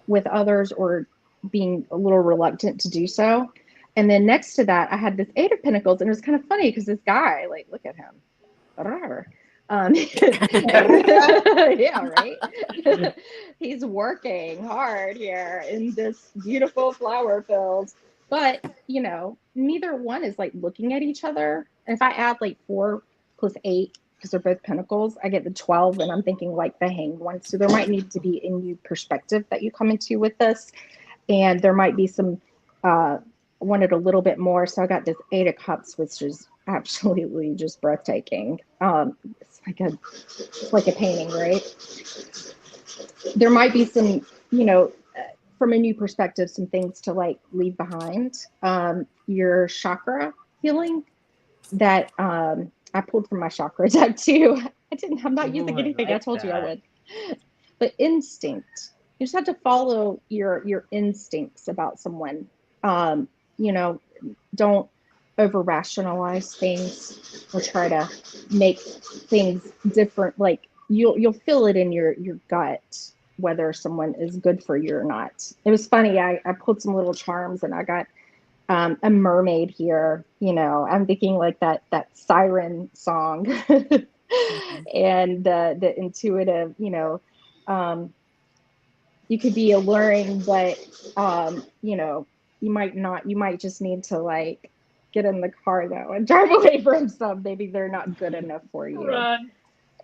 with others or being a little reluctant to do so. And then next to that, I had this Eight of Pentacles, and it was kind of funny because this guy, like, look at him. Yeah, right. He's working hard here in this beautiful flower field, but neither one is like looking at each other. If I add like 4 plus 8, because they're both pentacles, I get the 12, and I'm thinking like the hanged one. So there might need to be a new perspective that you come into with this, and there might be some wanted a little bit more. So I got this 8 of Cups, which is absolutely just breathtaking. It's like a painting, right? There might be some, from a new perspective, some things to like leave behind. Your chakra healing that I pulled from my chakra deck too. I'm not using Ooh, I anything I like told you I that. would. But instinct. You just have to follow your instincts about someone. Um, you know, don't over rationalize things or try to make things different. Like you'll feel it in your gut whether someone is good for you or not. It was funny. I pulled some little charms and I got a mermaid here. I'm thinking like that siren song and the intuitive. Um, you could be alluring, but you might not. You might just need to like get in the car though and drive away from some. Maybe they're not good enough for you. Run.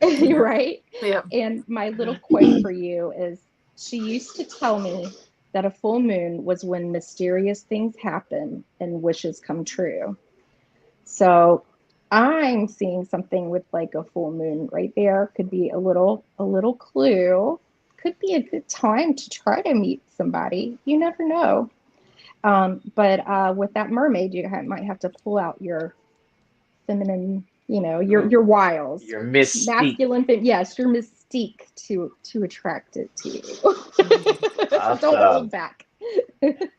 You're right. Yeah. And my little quote for you is, she used to tell me that a full moon was when mysterious things happen and wishes come true. So I'm seeing something with like a full moon right there. Could be a little clue. Could be a good time to try to meet somebody. You never know. But with that mermaid, might have to pull out your feminine, your wiles, Your mystique. masculine. Yes, your mystique to attract it to you. So don't Awesome. hold back. And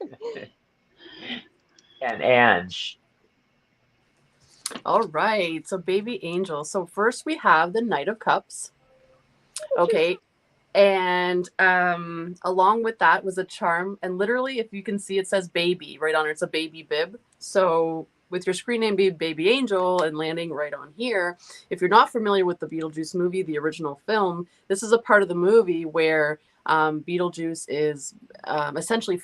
Ange. All right. So baby angel. So first we have the Knight of Cups. Okay. And along with that was a charm. And literally, if you can see, it says baby right on it. It's a baby bib. So with your screen name being Baby Angel and landing right on here, if you're not familiar with the Beetlejuice movie, the original film, this is a part of the movie where Beetlejuice is essentially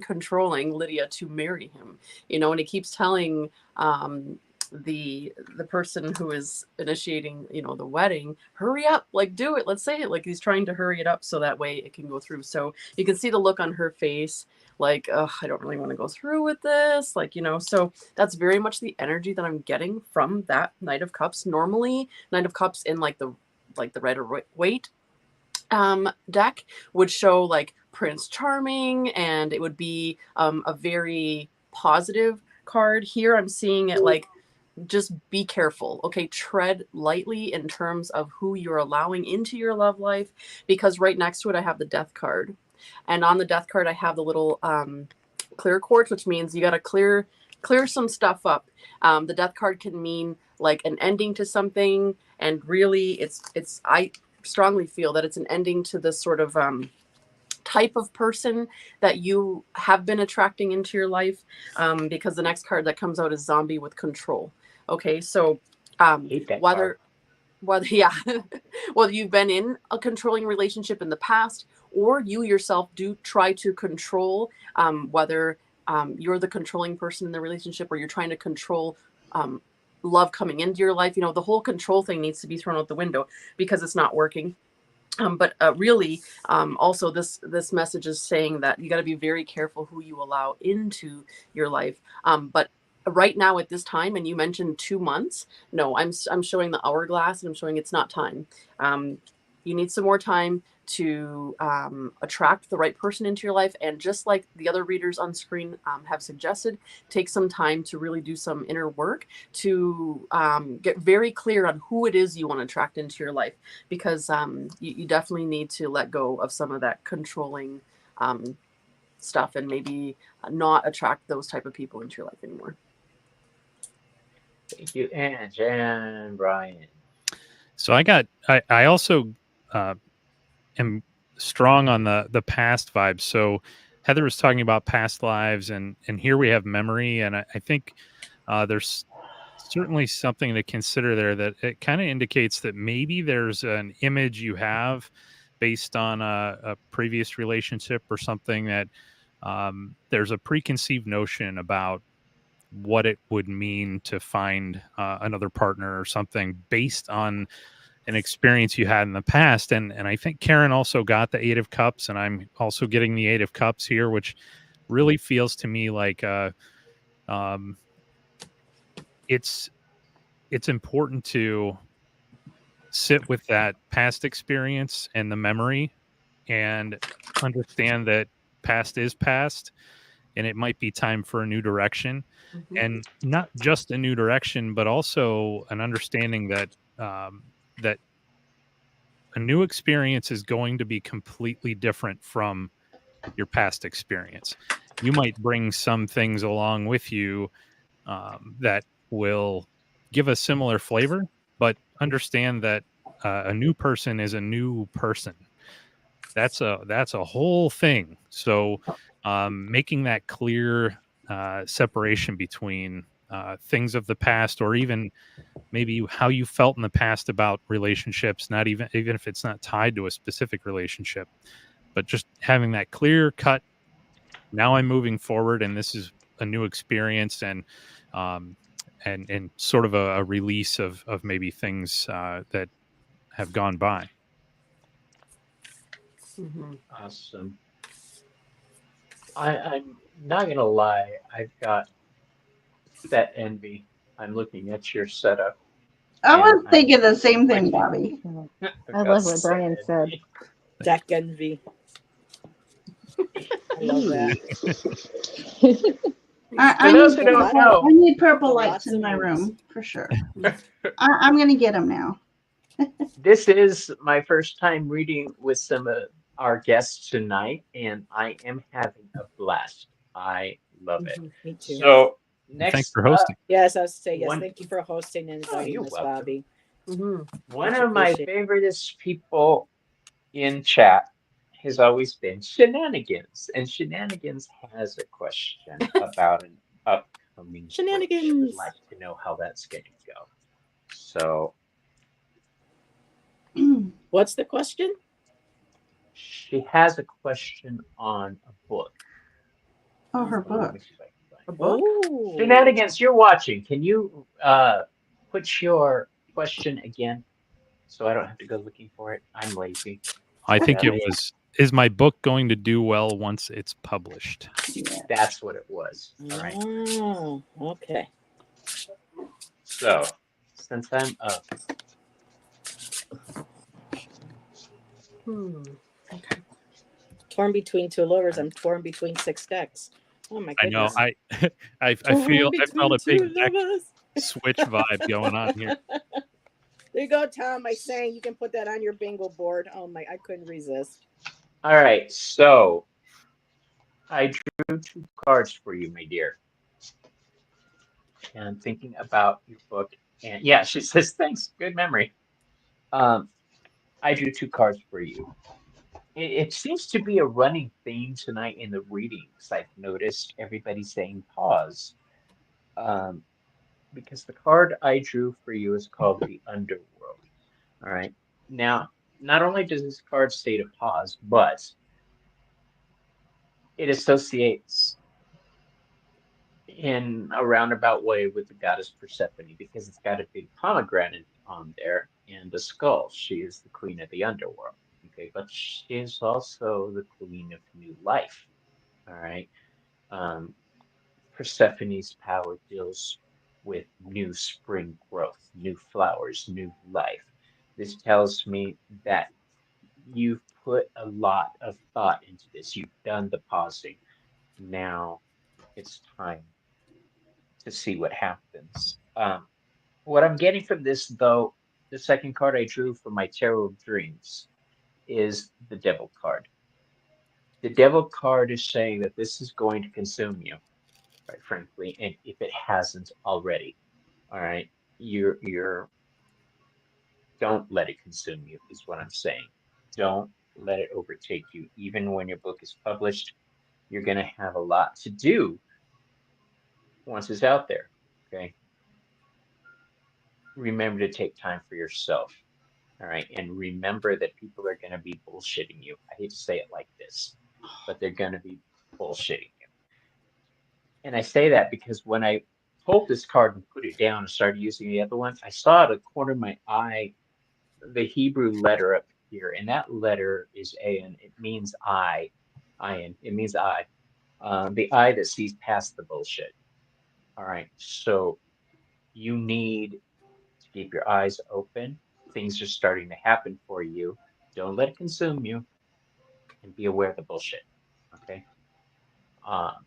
controlling Lydia to marry him. And he keeps telling the person who is initiating the wedding, hurry up, like do it, let's say it, like he's trying to hurry it up so that way it can go through. So you can see the look on her face, like, I don't really want to go through with this, like, so that's very much the energy that I'm getting from that Knight of Cups. Normally Knight of Cups in like the Rider Waite deck would show like Prince Charming, and it would be a very positive card. Here I'm seeing it like, just be careful, okay? Tread lightly in terms of who you're allowing into your love life, because right next to it I have the Death card, and on the Death card I have the little clear quartz, which means you got to clear some stuff up. The Death card can mean like an ending to something, and really it's I strongly feel that it's an ending to this sort of type of person that you have been attracting into your life, because the next card that comes out is Zombie with Control. Okay, so Hate that card. whether yeah, whether you've been in a controlling relationship in the past, or you yourself do try to control, whether you're the controlling person in the relationship, or you're trying to control love coming into your life, the whole control thing needs to be thrown out the window because it's not working. But really, also this message is saying that you got to be very careful who you allow into your life. But right now at this time, and you mentioned 2 months, no, I'm showing the hourglass, and I'm showing it's not time. You need some more time to attract the right person into your life. And just like the other readers on screen have suggested, take some time to really do some inner work to get very clear on who it is you want to attract into your life, because you definitely need to let go of some of that controlling stuff, and maybe not attract those type of people into your life anymore. Thank you, Ange. And Brian. So I also am strong on the past vibes. So Heather was talking about past lives, and here we have memory, and I think there's certainly something to consider there, that it kind of indicates that maybe there's an image you have based on a previous relationship or something, that there's a preconceived notion about what it would mean to find another partner or something based on an experience you had in the past. And I think Karen also got the Eight of Cups, and I'm also getting the Eight of Cups here, which really feels to me like um, it's important to sit with that past experience and the memory, and understand that past is past, and it might be time for a new direction. Mhm. And not just a new direction, but also an understanding that that a new experience is going to be completely different from your past experience. You might bring some things along with you that will give a similar flavor, but understand that a new person is a new person. That's a whole thing. So making that clear separation between things of the past, or even maybe how you felt in the past about relationships, not even if it's not tied to a specific relationship, but just having that clear cut. Now I'm moving forward, and this is a new experience, um, and sort of a release of maybe things that have gone by. Mhm. Awesome. I'm not gonna lie, I've got set envy. I'm looking at your setup, I and was thinking the same thing, like, Bobby. I've I got love what set Brian said. envy. Deck envy. I love that. For those who Got don't I know, need purple got lights lots in of my moods. room for sure. I'm gonna get them now. this is my first time reading with some of our guests tonight, and I am having a blast. I love it. Mhm. Me too. So Thanks next for up, hosting. Yes, I was say yes. one Thank you for hosting and oh, inviting you're us, welcome. Bobby. Mhm. One Much of my appreciated. favoriteest people in chat has always been Shenanigans, and Shenanigans has a question about an upcoming book. She would Shenanigans. like to know how that's going to go. So What's the question? she has a question on a book. Oh, her Let book. me see if I can find A it. book? Oh, Shenanigans, you're watching. Can you put your question again so I don't have to go looking for it? I'm lazy. I think That it was, is my book going to do well once it's published? Yeah. that's what it was. All right. oh, okay. So since I'm up, Hmm. Okay. Torn between two lovers. I'm I'm torn between six decks. Oh my I know. goodness. I Torn felt between a big two deck lovers. switch vibe going on here. There you go, Tom. I sang. You can put that on your bingo board. Oh my, I couldn't resist. all right. So I drew two cards for you, my dear, and I'm thinking about your book. And yeah, she says thanks. Good memory. Um, I drew two cards for you. It seems to be a running theme tonight in the readings. I've noticed everybody saying pause. Um, because the card I drew for you is called the Underworld. All right. Now, not only does this card state a pause, but it associates in a roundabout way with the goddess Persephone because it's got a big pomegranate on there and a skull. She is the queen of the underworld. Okay, but she is also the queen of new life. All right. Um, Persephone's power deals with new spring growth, new flowers, new life. This tells me that you've put a lot of thought into this. You've done the pausing. Now it's time to see what happens. What I'm getting from this, though, the second card I drew for my Tarot of Dreams is the Devil card. The Devil card is saying that this is going to consume you, quite frankly, and if it hasn't already. All right. You're don't let it consume you, is what I'm saying. Don't let it overtake you. Even when your book is published, you're going to have a lot to do once it's out there. Okay. remember to take time for yourself. All right. And remember that people are going to be bullshitting you. I hate to say it like this, but they're going to be bullshitting you. And I say that because when I pulled this card and put it down and started using the other one, I saw at the corner of my eye the Hebrew letter up here, and that letter is A, and it means I. It means I. The eye that sees past the bullshit. All right. So you need to keep your eyes open. Things are starting to happen for you. Don't let it consume you, and be aware of the bullshit. Okay.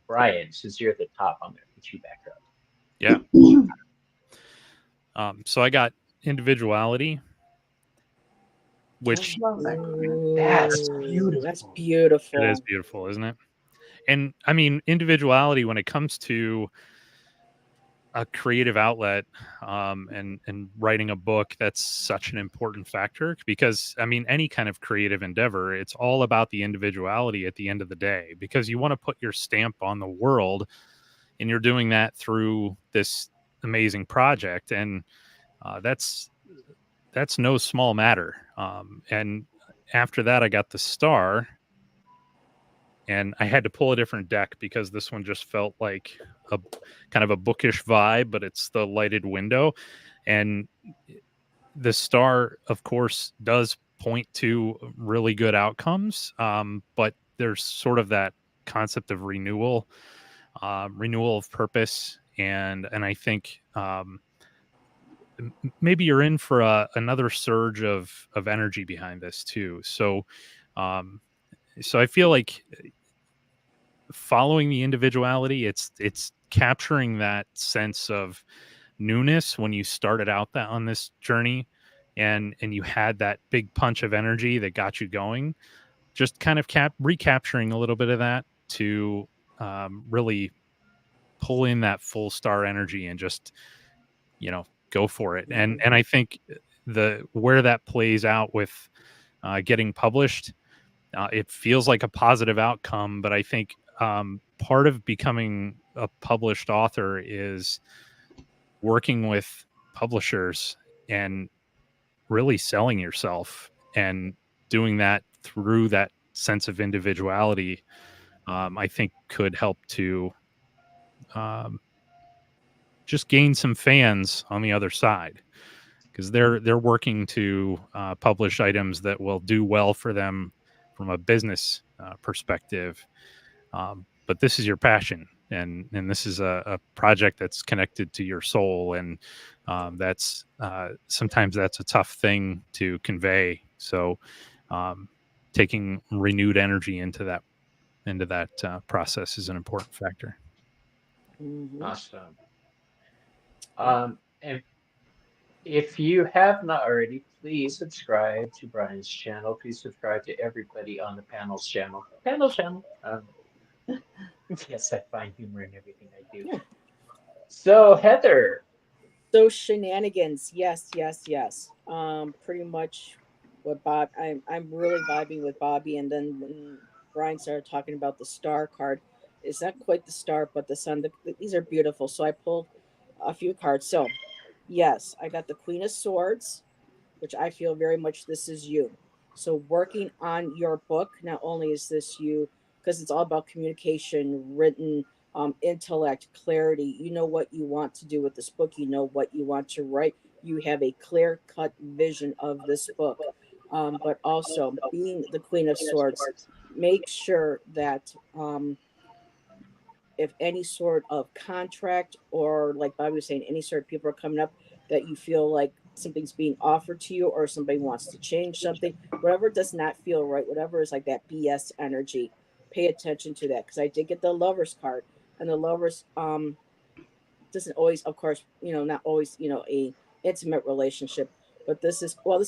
Brian, since you're at the top, I'm going to put you back up. Yeah. So I got individuality, which Love that card. That's Ooh, that's beautiful. it beautiful. is beautiful, isn't it? And I mean, individuality when it comes to a creative outlet, and writing a book, that's such an important factor because I mean, any kind of creative endeavor, it's all about the individuality at the end of the day because you want to put your stamp on the world, and you're doing that through this amazing project, and that's no small matter. And after that, I got the star, and I had to pull a different deck because this one just felt like a kind of a bookish vibe, but it's the lighted window. And the star, of course, does point to really good outcomes, but there's sort of that concept of renewal, renewal of purpose, and I think maybe you're in for another surge of energy behind this too. Um, so I feel like following the individuality, it's capturing that sense of newness when you started out that on this journey, and you had that big punch of energy that got you going. Just kind of recapturing a little bit of that to really pull in that full star energy and just go for it. And I think the where that plays out with getting published, it feels like a positive outcome, but I think part of becoming a published author is working with publishers and really selling yourself and doing that through that sense of individuality. I think could help to um, just gain some fans on the other side because they're working to publish items that will do well for them from a business perspective. But this is your passion, and this is a project that's connected to your soul, and that's sometimes that's a tough thing to convey. So, taking renewed energy into that process is an important factor. Mhm. Awesome. And if you have not already, please subscribe to Brian's channel. Please subscribe to everybody on the panel's channel. Panel channel. Yes, I find humor in everything I do. Yeah. So, Heather, So shenanigans, yes, yes, yes. Pretty much what Bob. I'm really vibing with Bobby, and then when Brian started talking about the star card, it's not quite the star, but the sun. These are beautiful. So I pulled a few cards. So yes, I got the Queen of Swords, which I feel very much this is you. So working on your book, not only is this you, because it's all about communication, written, intellect, clarity. You know what you want to do with this book. You know what you want to write. You have a clear cut vision of this book. But also being the Queen of Swords, make sure that if any sort of contract or like Bobby was saying, any sort of people are coming up that you feel like something's being offered to you or somebody wants to change something, whatever does not feel right, whatever is like that BS energy, pay attention to that. Because I did get the lovers card, and the lovers doesn't always, of course, not always, a intimate relationship, but this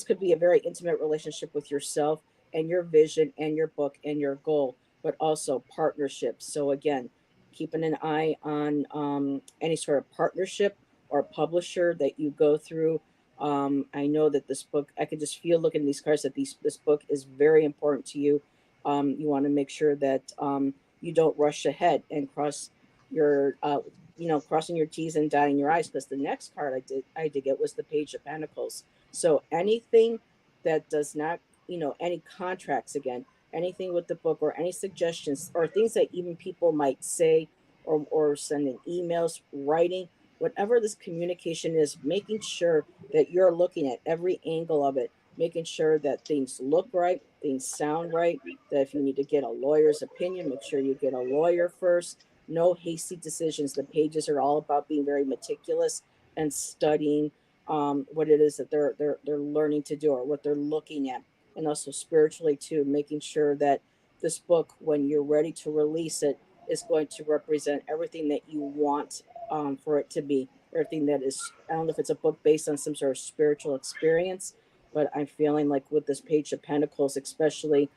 could be a very intimate relationship with yourself and your vision and your book and your goal, but also partnerships. So again, keeping an eye on any sort of partnership or publisher that you go through. I know that this book, I could just feel looking at these cards that this book is very important to you. You want to make sure that you don't rush ahead and cross your crossing your T's and dotting your I's, because the next card I did get was the Page of Pentacles. So anything that does not, any contracts again, anything with the book, or any suggestions, or things that even people might say, or sending emails, writing, whatever this communication is, making sure that you're looking at every angle of it, making sure that things look right, things sound right, that if you need to get a lawyer's opinion, make sure you get a lawyer first. No hasty decisions. The pages are all about being very meticulous and studying what it is that they're learning to do, or what they're looking at, and also spiritually too, making sure that this book, when you're ready to release it, is going to represent everything that you want for it to be. Everything that is, I don't know if it's a book based on some sort of spiritual experience, but I'm feeling like with this Page of Pentacles, especially,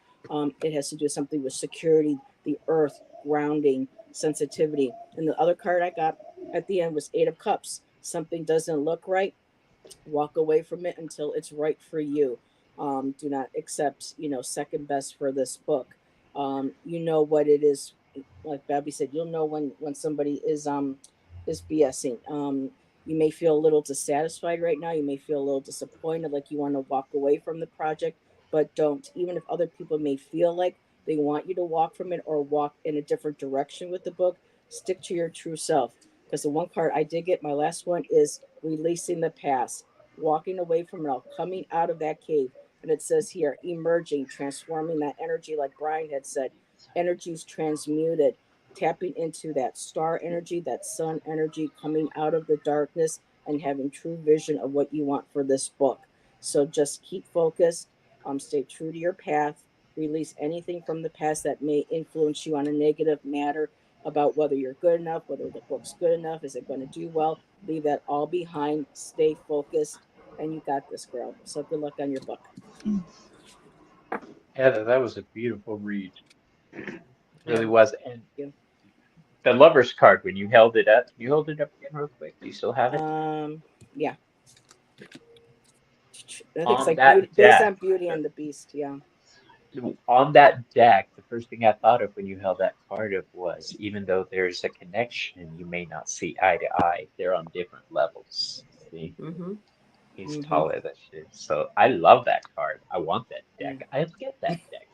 it has to do something with security, the earth, grounding, sensitivity. And the other card I got at the end was Eight of Cups. Something doesn't look right, walk away from it until it's right for you. Do not accept, second best for this book. You know what it is. Like Babby said, you'll know when somebody is BSing. You may feel a little dissatisfied right now. You may feel a little disappointed, like you want to walk away from the project, but don't. Even if other people may feel like they want you to walk from it, or walk in a different direction with the book, stick to your true self. Because the one card I did get, my last one, is releasing the past, walking away from it all, coming out of that cave. And it says here, emerging, transforming that energy, like Brian had said, energies transmuted, tapping into that star energy, that sun energy, coming out of the darkness, and having true vision of what you want for this book. So just keep focused, stay true to your path, release anything from the past that may influence you on a negative matter, about whether you're good enough, whether the book's good enough, is it going to do well. Leave that all behind, stay focused, and you got this, girl. So good luck on your book. Heather, that was a beautiful read. It really Yeah. was. And Thank the lover's card, when you held it up, can you hold it up again real quick? Do you still have you. it? Yeah, I think it's On like beauty, that based on deck, Beauty and the Beast. Yeah. on that deck, the first thing I thought of when you held that card up was, even though there's a connection, you may not see eye to eye. They're on different levels. See, Mm-hmm. he's Mm-hmm. taller than she. So I love that card. I want that Mm. deck. I'll get that deck.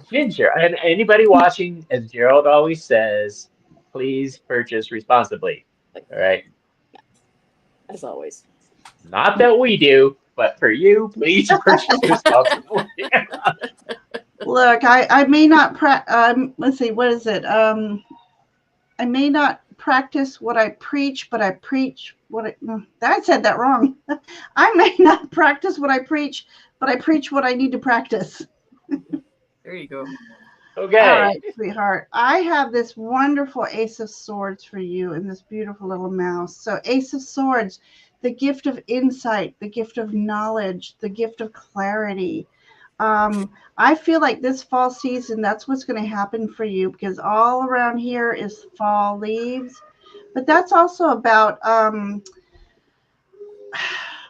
Ginger, and anybody watching, as Gerald always says, please purchase responsibly. All right. As always. Not that we do, but for you, please purchase responsibly. Look, I may not let's see, what is it? I may not practice what I preach, but I preach what I said that wrong. I may not practice what I preach, but I preach what I need to practice. There you go. All Okay. right, sweetheart. I have this wonderful Ace of Swords for you and this beautiful little mouse. So, Ace of Swords, the gift of insight, the gift of knowledge, the gift of clarity. I feel like this fall season, that's what's going to happen for you, because all around here is fall leaves. But that's also about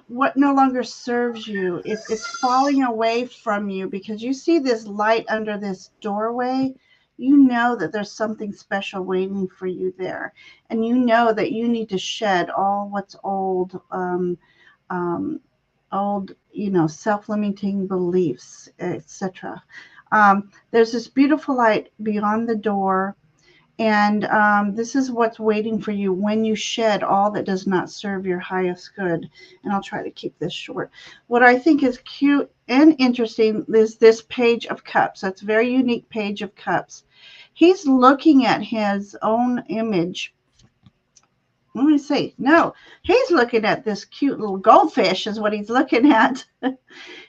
what no longer serves you. It's falling away from you, because you see this light under this doorway. You know that there's something special waiting for you there. And you know that you need to shed all what's old, um, self-limiting beliefs, etc. There's this beautiful light beyond the door, and this is what's waiting for you when you shed all that does not serve your highest good. And I'll try to keep this short. What I think is cute and interesting is this Page of Cups. That's a very unique Page of Cups. He's looking at his own image. Let me see. No, he's looking at this cute little goldfish, is what he's looking at.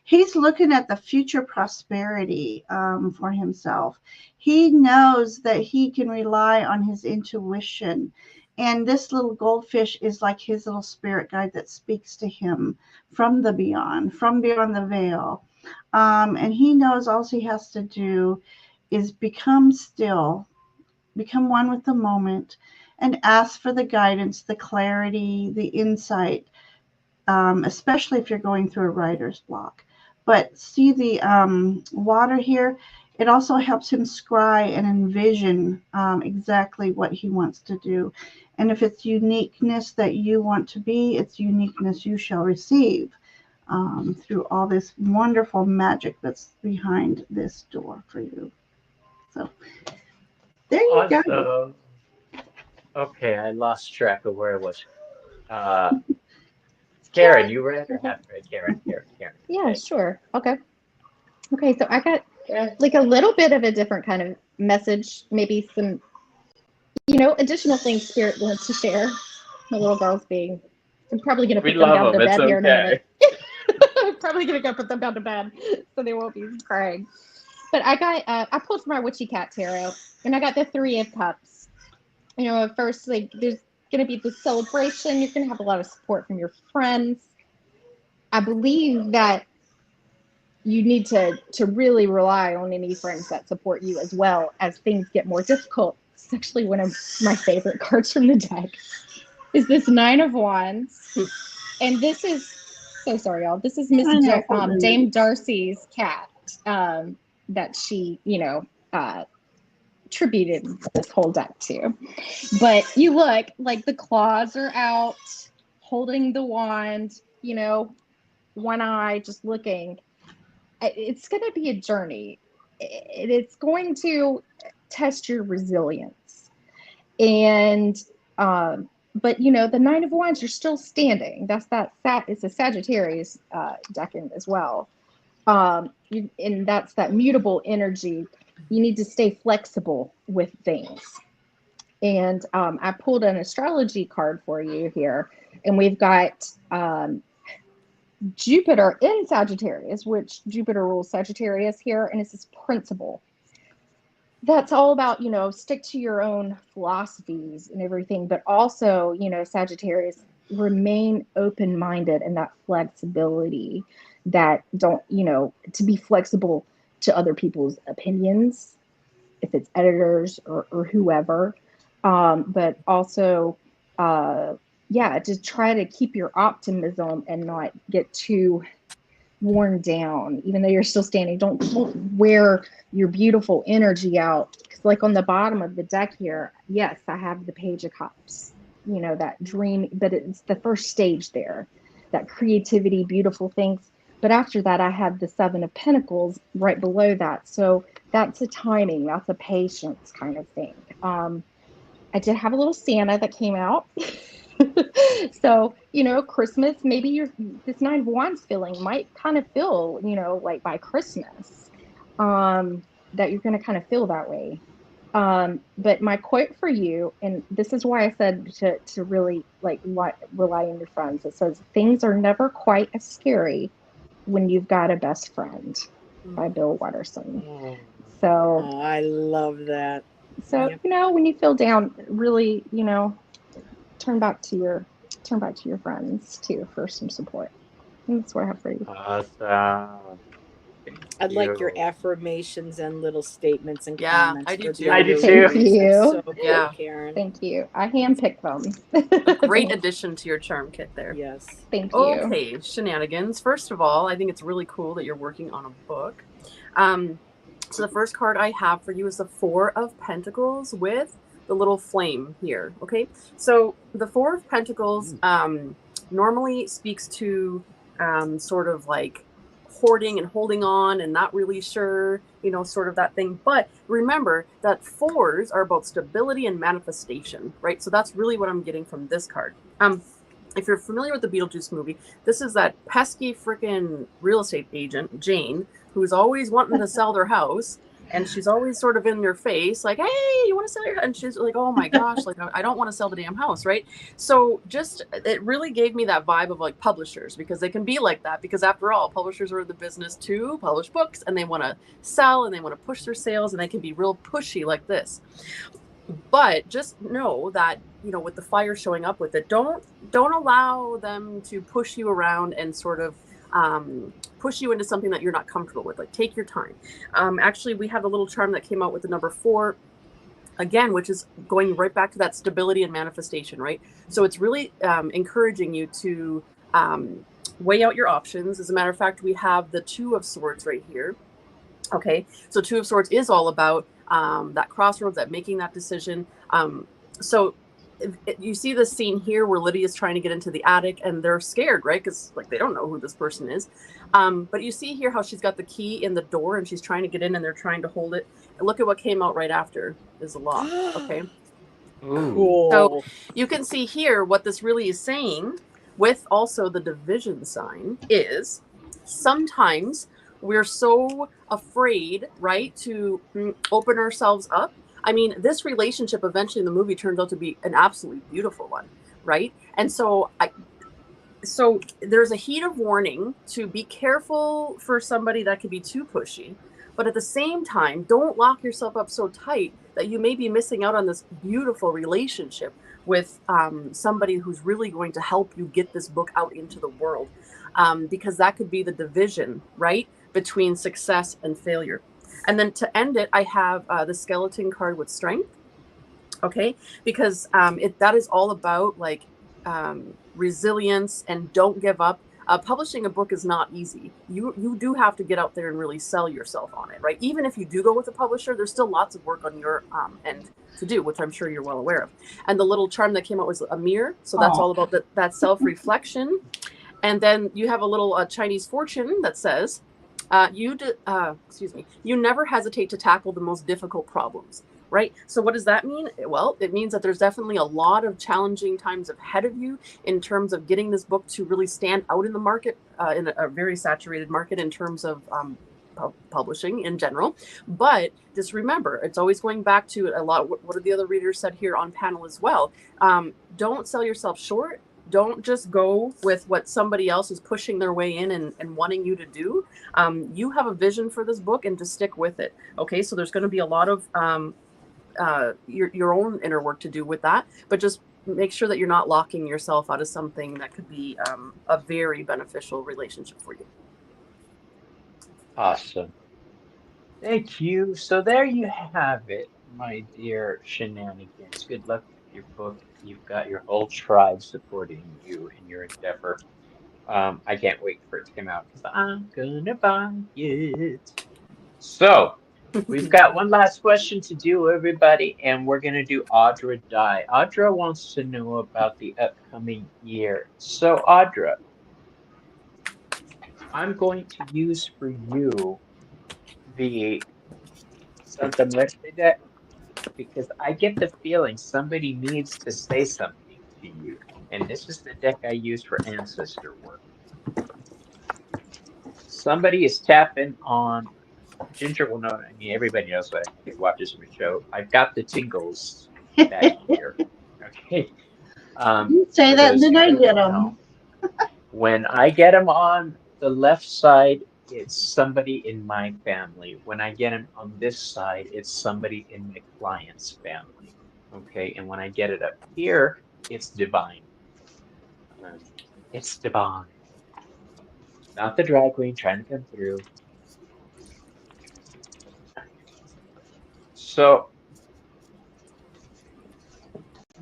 He's looking at the future prosperity for himself. He knows that he can rely on his intuition. And this little goldfish is like his little spirit guide that speaks to him from beyond the veil. And he knows all he has to do is become still, become one with the moment, and ask for the guidance, the clarity, the insight, especially if you're going through a writer's block. But see the water here? it also helps him scry and envision exactly what he wants to do. And if it's uniqueness that you want to be, it's uniqueness you shall receive through all this wonderful magic that's behind this door for you. So there you go. Awesome. Okay, I lost track of where I was. Uh, Karen, Karen. you read or haven't read? Karen. Yeah, Okay. sure. Okay. Okay, so I got Okay. like a little bit of a different kind of message, maybe some, additional things Spirit wants to share. My little girl's being, I'm probably going to We put them love down to them. It's bed here in a minute. okay. I'm probably going to go put them down to bed so they won't be crying. But I pulled from my Witchy Cat Tarot, and I got the Three of Cups. At first, like, there's going to be this celebration. You're going to have a lot of support from your friends. I believe that you need to really rely on any friends that support you as well as things get more difficult. It's actually one of my favorite cards from the deck is this Nine of Wands. And this is, so sorry, y'all. This is Dame Darcy's cat that she, tributed this whole deck to. But you look, like the claws are out, holding the wand, one eye just looking. It's going to be a journey. It's going to test your resilience. And, but the Nine of Wands, you're still standing. It's a Sagittarius decan as well. And that's that mutable energy. You need to stay flexible with things. And I pulled an astrology card for you here. And we've got Jupiter in Sagittarius, which Jupiter rules Sagittarius here, and it's this principle. That's all about, stick to your own philosophies and everything, but also, Sagittarius, remain open-minded and that flexibility that to be flexible to other people's opinions, if it's editors or whoever, but also, just try to keep your optimism and not get too worn down, even though you're still standing. Don't wear your beautiful energy out. Because like on the bottom of the deck here, yes, I have the Page of Cups, that dream, but it's the first stage there, that creativity, beautiful things. But after that, I have the Seven of Pentacles right below that. So that's a timing, that's a patience kind of thing. I did have a little Santa that came out. So, Christmas, maybe this Nine of Wands feeling might kind of feel, like by Christmas, that you're going to kind of feel that way. But my quote for you, and this is why I said to really rely on your friends. It says, "Things are never quite as scary when you've got a best friend," by Bill Watterson. So, I love that. so Yep. when you feel down, really, turn back to your friends too for some support. And that's what I have for you. Awesome. Thank I'd like your you. affirmations and little statements and Yeah, comments I do for too. the I do audio too. Thank readers. you. That's so good, Yeah. Karen. Thank you. I handpicked them. A great addition to your charm kit there. Yes. Thank you. Okay, shenanigans. First of all, I think it's really cool that you're working on a book. So the first card I have for you is the Four of Pentacles with the little flame here. Okay, so the Four of Pentacles normally speaks to sort of like hoarding and holding on and not really sure, sort of that thing. But remember that fours are about stability and manifestation, right? So that's really what I'm getting from this card. If you're familiar with the Beetlejuice movie, this is that pesky freaking real estate agent, Jane, who's always wanting to sell their house. And she's always sort of in your face, like, "Hey, you want to sell your house?" And she's like, "Oh my gosh, like, I don't want to sell the damn house," right? So it really gave me that vibe of like publishers, because they can be like that. Because after all, publishers are in the business to publish books, and they want to sell and they want to push their sales, and they can be real pushy like this. But just know that, with the fire showing up with it, don't allow them to push you around and sort of push you into something that you're not comfortable with. Like, take your time. Actually, we have a little charm that came out with the number 4 again, which is going right back to that stability and manifestation, right? So it's really encouraging you to weigh out your options. As a matter of fact, we have the Two of Swords right here. Okay, so Two of Swords is all about that crossroads, that making that decision. So you see this scene here where Lydia's trying to get into the attic and they're scared, right? Because like they don't know who this person is. But you see here how she's got the key in the door and she's trying to get in and they're trying to hold it. And look at what came out right after is a lock. Okay. Ooh. So Cool. you can see here what this really is saying with also the division sign is sometimes we're so afraid, right, to open ourselves up. I mean, this relationship eventually in the movie turns out to be an absolutely beautiful one, right? And so there's a heat of warning to be careful for somebody that could be too pushy, but at the same time don't lock yourself up so tight that you may be missing out on this beautiful relationship with somebody who's really going to help you get this book out into the world, because that could be the division, right, between success and failure. And then to end it, I have the skeleton card with strength. Okay, because that is all about like resilience and don't give up. Publishing a book is not easy. You do have to get out there and really sell yourself on it, right? Even if you do go with a publisher, there's still lots of work on your end to do, which I'm sure you're well aware of. And the little charm that came out was a mirror, so that's all about that self-reflection. And then you have a little Chinese fortune that says, you never hesitate to tackle the most difficult problems. Right. So what does that mean? Well, it means that there's definitely a lot of challenging times ahead of you in terms of getting this book to really stand out in the market, in a very saturated market in terms of publishing in general. But just remember, it's always going back to a lot. What are the other readers said here on panel as well? Don't sell yourself short. Don't just go with what somebody else is pushing their way in and wanting you to do. You have a vision for this book and to stick with it. Okay, so there's going to be a lot of your own inner work to do with that, but just make sure that you're not locking yourself out of something that could be a very beneficial relationship for you. Awesome. Thank you. So there you have it, my dear shenanigans. Good luck with your book. You've got your whole tribe supporting you in your endeavor. I can't wait for it to come out because I'm gonna buy it. So we've got one last question to do, everybody, and we're gonna do Audra Die. Audra wants to know about the upcoming year. So Audra, I'm going to use for you the Santa Muerte deck because I get the feeling somebody needs to say something to you. And this is the deck I use for ancestor work. Somebody is tapping on Ginger will know. I mean, everybody knows what I watches my show. I've got the tingles back here. Okay. You say For that, those did who I don't get know, them? when I get them on the left side, it's somebody in my family. When I get them on this side, it's somebody in my client's family. Okay. And when I get it up here, it's divine. Um, it's divine. Not the drag queen trying to come through. So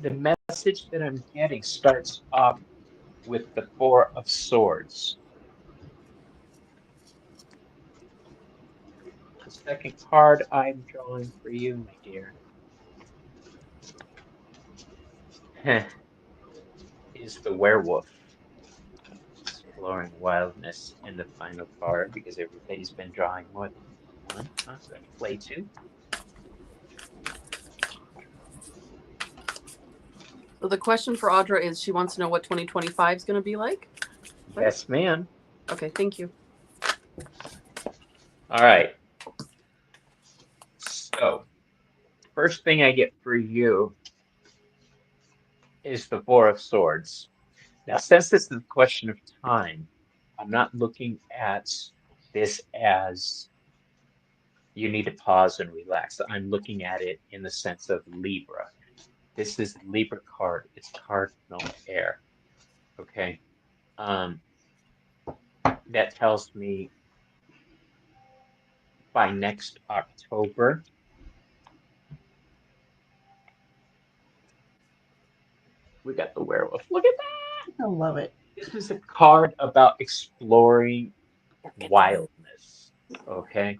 the message that I'm getting starts off with the Four of Swords. The second card I'm drawing for you, my dear, is the Werewolf. Exploring wildness in the final card because everybody's been drawing more than one. I'm going to play two. So the question for Audra is she wants to know what 2025 is going to be like. Right? Yes, ma'am. Okay, thank you. All right. So, first thing I get for you is the Four of Swords. Now, since this is a question of time, I'm not looking at this as you need to pause and relax. I'm looking at it in the sense of Libra. This is Libra card. It's cardinal air. Okay. Um, that tells me by next October, we got the werewolf. Look at that. I love it. This is a card about exploring wildness. Okay.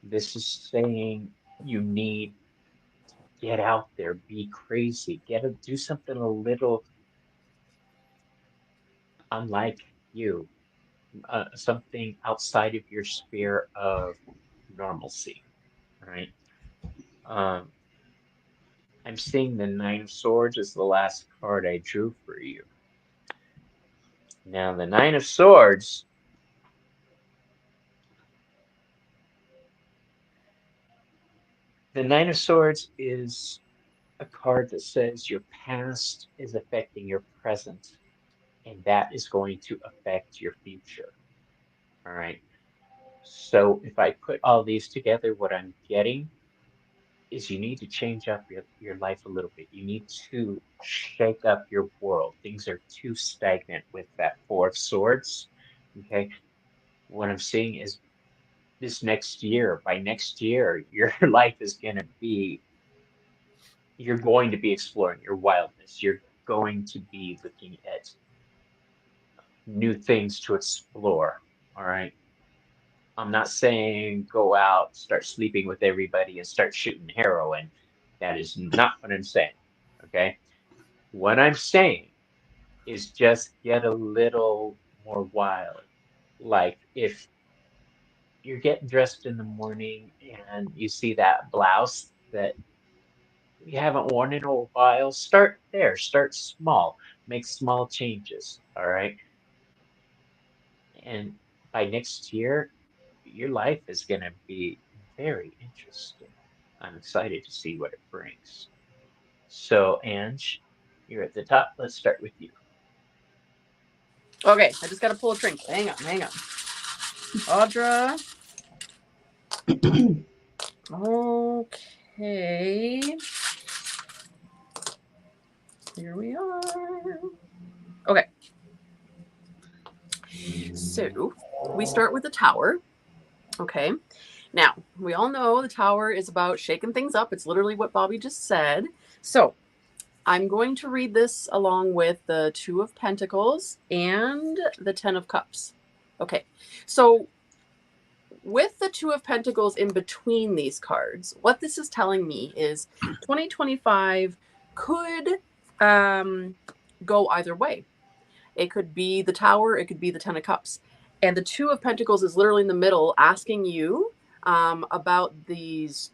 This is saying you need to get out there, be crazy, do something a little unlike you, something outside of your sphere of normalcy, right? Um, I'm seeing the Nine of Swords as the last card I drew for you. Now, the Nine of Swords, is a card that says your past is affecting your present, and that is going to affect your future. All right. So if I put all these together, what I'm getting is you need to change up your life a little bit. You need to shake up your world. Things are too stagnant with that Four of Swords. Okay. What I'm seeing is this next year, by next year, your life is going to be, you're going to be exploring your wildness. You're going to be looking at new things to explore. All right. I'm not saying go out, start sleeping with everybody, and start shooting heroin. That is not what I'm saying. Okay. What I'm saying is just get a little more wild. Like if you're getting dressed in the morning and you see that blouse that you haven't worn in a while, start there. Start small. Make small changes. All right. And by next year, your life is going to be very interesting. I'm excited to see what it brings. So, Ange, you're at the top. Let's start with you. Okay, I just got to pull a drink. Hang on, hang on. Audra. Okay. Here we are. Okay. So we start with the tower. Okay. Now, we all know the tower is about shaking things up. It's literally what Bobby just said. So I'm going to read this along with the Two of Pentacles and the Ten of Cups. Okay. So with the Two of Pentacles in between these cards, what this is telling me is 2025 could go either way. It could be the Tower, it could be the Ten of Cups. And the Two of Pentacles is literally in the middle asking you about these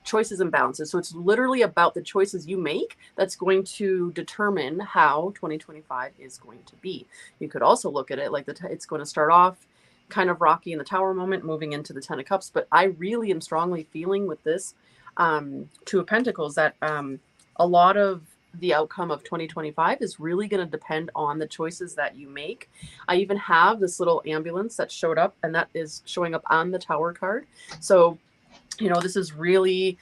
choices and balances. So it's literally about the choices you make that's going to determine how 2025 is going to be. You could also look at it like it's going to start off kind of rocky in the Tower moment, moving into the Ten of Cups. But I really am strongly feeling with this Two of Pentacles that a lot of the outcome of 2025 is really going to depend on the choices that you make. I even have this little ambulance that showed up, and that is showing up on the Tower card. So, you know, this is really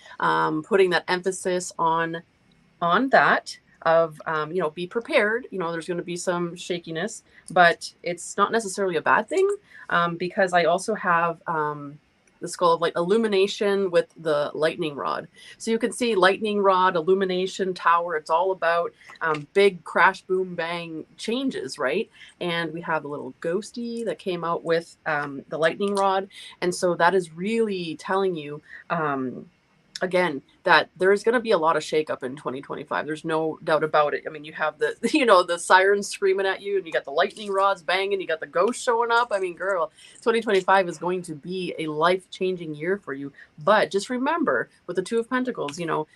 putting that emphasis on that of, you know, be prepared. You know, there's going to be some shakiness, but it's not necessarily a bad thing because I also have the skull of light illumination with the lightning rod. So you can see lightning rod, illumination, tower. It's all about big crash, boom, bang changes, right? And we have a little ghosty that came out with the lightning rod. And so that is really telling you again, that there is going to be a lot of shakeup in 2025. There's no doubt about it. I mean, you have the, you know, the sirens screaming at you, and you got the lightning rods banging, you got the ghosts showing up. I mean, girl, 2025 is going to be a life-changing year for you. But just remember, with the Two of Pentacles, you know,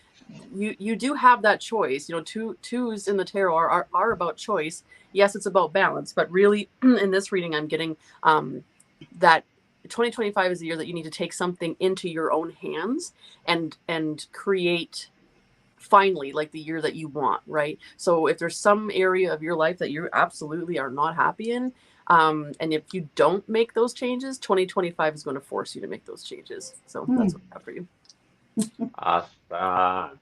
you do have that choice. You know, twos in the tarot are about choice. Yes, it's about balance, but really, in this reading, I'm getting that 2025 is the year that you need to take something into your own hands and create finally like the year that you want, right? So if there's some area of your life that you absolutely are not happy in, and if you don't make those changes, 2025 is going to force you to make those changes. So that's what I have for you. Awesome.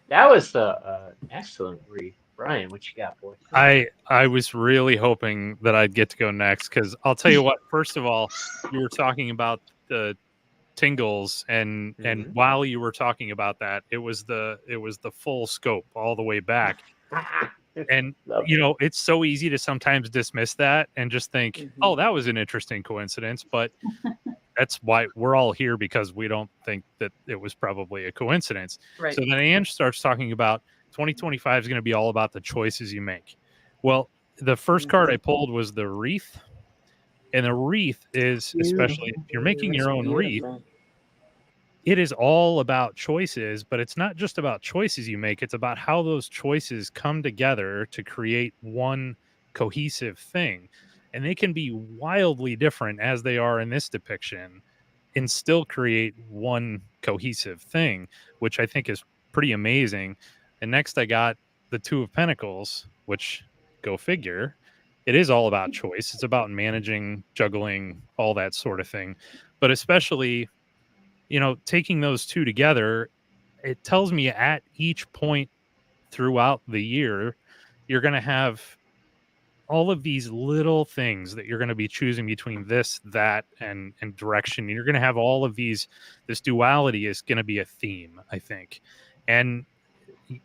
That was a excellent read. Brian, what you got, boy? I was really hoping that I'd get to go next because I'll tell you what. First of all, you were talking about the tingles, and while you were talking about that, it was the full scope all the way back. And Love you it. know, it's so easy to sometimes dismiss that and just think, Mhm. oh, that was an interesting coincidence. But that's why we're all here, because we don't think that it was probably a coincidence. Right. So then Ange starts talking about 2025 is going to be all about the choices you make. Well, the first card I pulled was the wreath. And the wreath is, especially if you're making That's your own wreath, beautiful. it is all about choices, but it's not just about choices you make. It's about how those choices come together to create one cohesive thing. And they can be wildly different, as they are in this depiction, and still create one cohesive thing, which I think is pretty amazing. And next, I got the Two of Pentacles, which, go figure, it is all about choice. It's about managing, juggling, all that sort of thing. But especially, you know, taking those two together, it tells me at each point throughout the year, you're going to have all of these little things that you're going to be choosing between this, that, and direction. You're going to have all of these. This duality is going to be a theme, I think, and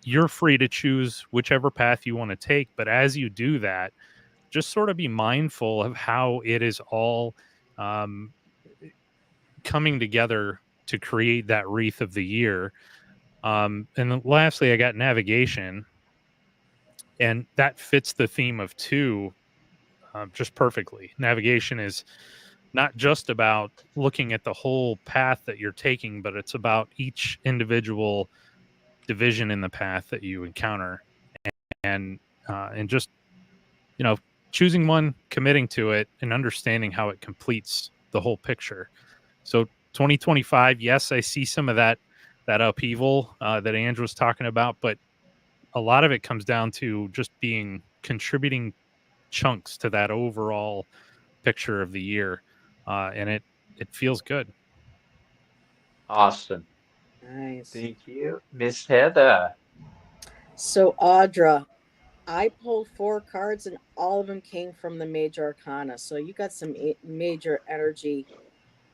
you're free to choose whichever path you want to take. But as you do that, just sort of be mindful of how it is all um, coming together to create that wreath of the year. And then lastly, I got navigation, and that fits the theme of two just perfectly. Navigation is not just about looking at the whole path that you're taking, but it's about each individual division in the path that you encounter, and just, you know, choosing one, committing to it, and understanding how it completes the whole picture. So 2025, yes, I see some of that upheaval that Andrew was talking about, but a lot of it comes down to just being contributing chunks to that overall picture of the year, and it feels good. Awesome. Nice. Thank you. Miss Heather. So, Audra, I pulled 4 cards and all of them came from the major arcana. So, you got some major energy,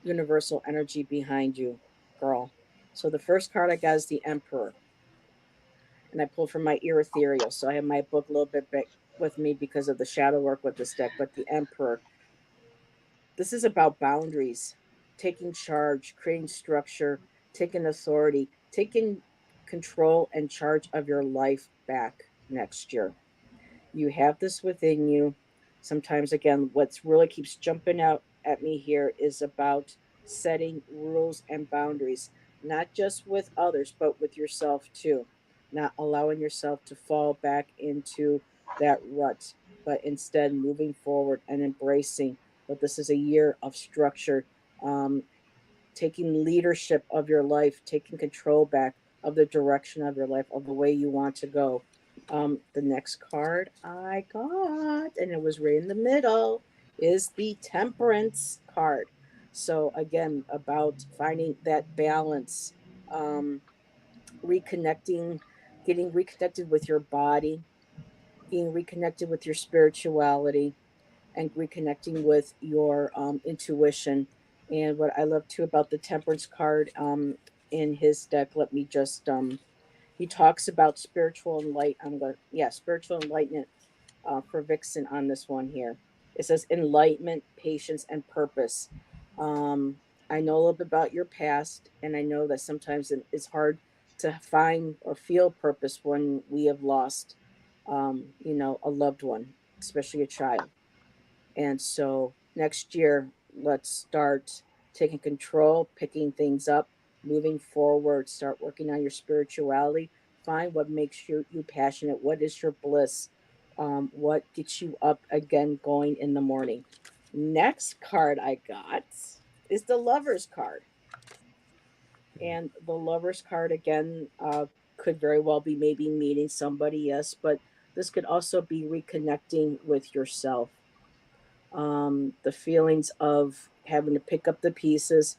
universal energy behind you, girl. So, the first card I got is the Emperor. And I pulled from my ethereal. So, I have my book a little bit back with me because of the shadow work with this deck. But the Emperor, this is about boundaries, taking charge, creating structure, taking authority, taking control and charge of your life back next year. You have this within you. Sometimes, again, what's really keeps jumping out at me here is about setting rules and boundaries, not just with others, but with yourself too. Not allowing yourself to fall back into that rut, but instead moving forward and embracing that this is a year of structure, um, taking leadership of your life, taking control back of the direction of your life, of the way you want to go. The next card I got, and it was right in the middle, is the Temperance card. So, again, about finding that balance, um, reconnecting, getting reconnected with your body, being reconnected with your spirituality, and reconnecting with your intuition. And what I love too about the Temperance card in his deck, let me just he talks about spiritual enlight. I'm going, yeah, spiritual enlightenment for Vixen on this one here. It says enlightenment, patience, and purpose. Um, I know a little bit about your past, and I know that sometimes it's hard to find or feel purpose when we have lost, a loved one, especially a child. And so next year, let's start taking control, picking things up, moving forward, start working on your spirituality. Find what makes you passionate. What is your bliss? What gets you up again going in the morning? Next card I got is the Lover's card. And the Lover's card again could very well be maybe meeting somebody, yes, but this could also be reconnecting with yourself, the feelings of having to pick up the pieces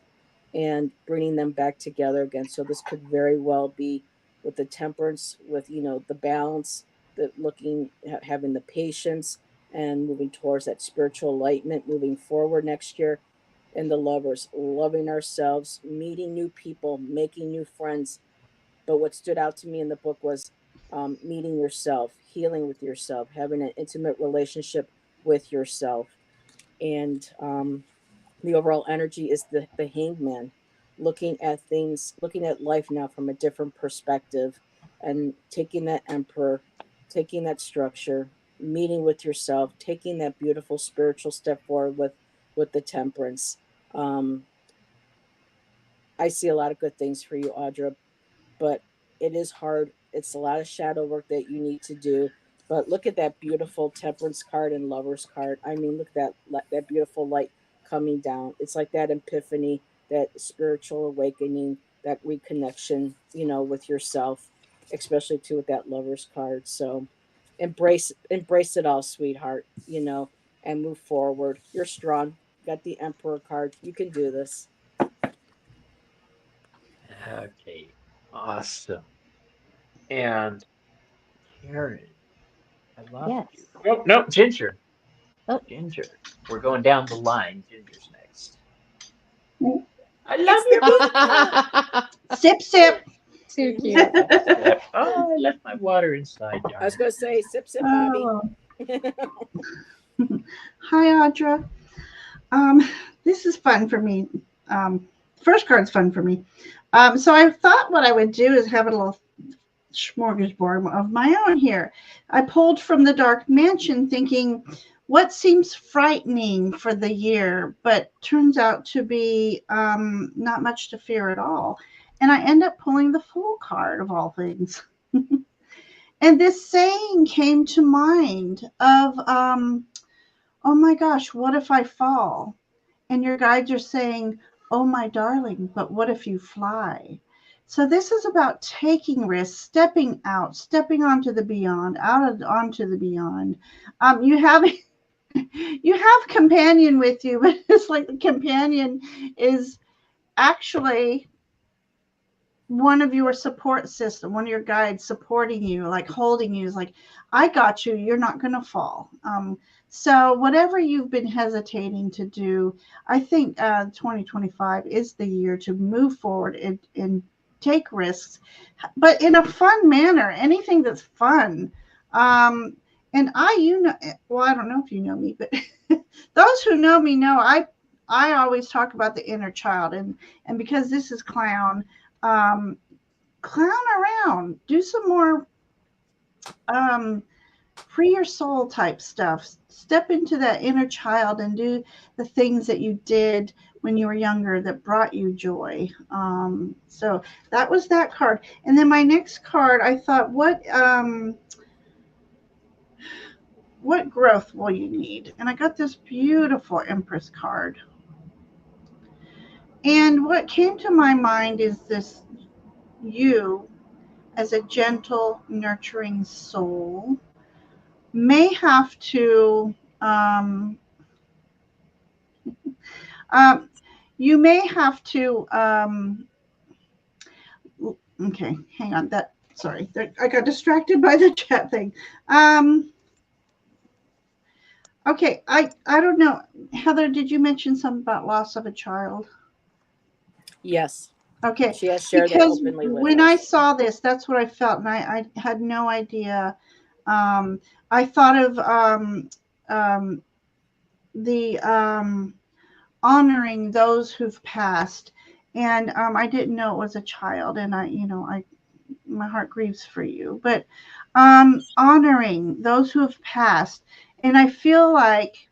and bringing them back together again. So this could very well be with the temperance, with the balance, the looking, having the patience, and moving towards that spiritual enlightenment, moving forward next year. And the Lovers, loving ourselves, meeting new people, making new friends. But what stood out to me in the book was meeting yourself, healing with yourself, having an intimate relationship with yourself. And the overall energy is the hangman, looking at things, looking at life now from a different perspective, and taking that emperor, taking that structure, meeting with yourself, taking that beautiful spiritual step forward with the temperance. um, I see a lot of good things for you, Audra, but it is hard. It's a lot of shadow work that you need to do. But look at that beautiful temperance card and lovers card. I mean, look at that beautiful light coming down. It's like that epiphany, that spiritual awakening, that reconnection, with yourself, especially too with that lovers card. So embrace it all, sweetheart, and move forward. You're strong. Got the emperor card. You can do this. Okay, awesome. And Karen, I lost Yes. you. Oh, no, Ginger. Oh, Ginger. We're going down the line. Ginger's next. I love It's your the book. Sip, sip. too cute. Sip, sip. Oh, I left my water inside, I was darn gonna say, sip, sip, Bobby. Oh. Hi, Audra. Um, this is fun for me. First card's fun for me. So I thought what I would do is have a little smorgasbord of my own here. I pulled from the Dark Mansion thinking, what seems frightening for the year, but turns out to be not much to fear at all. And I end up pulling the Fool card of all things. And this saying came to mind of, oh my gosh, what if I fall? And your guides are saying, oh my darling, but what if you fly? So this is about taking risks, stepping out, stepping onto the beyond, onto the beyond. You have you have companion with you, but it's like the companion is actually one of your support system, one of your guides supporting you, like holding you, is like, I got you, you're not going to fall. So whatever you've been hesitating to do, I think 2025 is the year to move forward and take risks, but in a fun manner, anything that's fun. And well, I don't know if you know me, but those who know me know I always talk about the inner child, and because this is clown, um, clown around, do some more um, free your soul type stuff. Step into that inner child and do the things that you did when you were younger that brought you joy. So that was that card. And then my next card, I thought, what growth will you need? And I got this beautiful Empress card. And what came to my mind is this: you as a gentle, nurturing soul may have to, um, you may have to, okay, hang on. Sorry, I got distracted by the chat thing. Okay, I don't know. Heather, did you mention something about loss of a child? Yes, Okay, she has shared that because openly with when I us. saw this, that's what I felt, and I had no idea. I thought of um, the honoring those who've passed, and I didn't know it was a child, and my heart grieves for you, but honoring those who have passed, and I feel like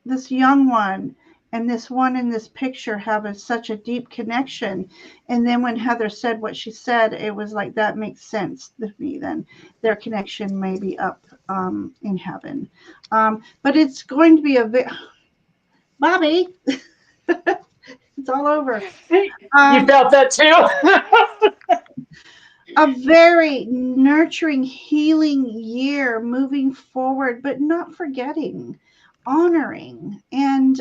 this young one and this one in this picture have such a deep connection. And then when Heather said what she said, it was like, that makes sense to me. Then their connection may be up in heaven. But it's going to be Bobby, it's all over. You felt that too? A very nurturing, healing year moving forward, but not forgetting, honoring, and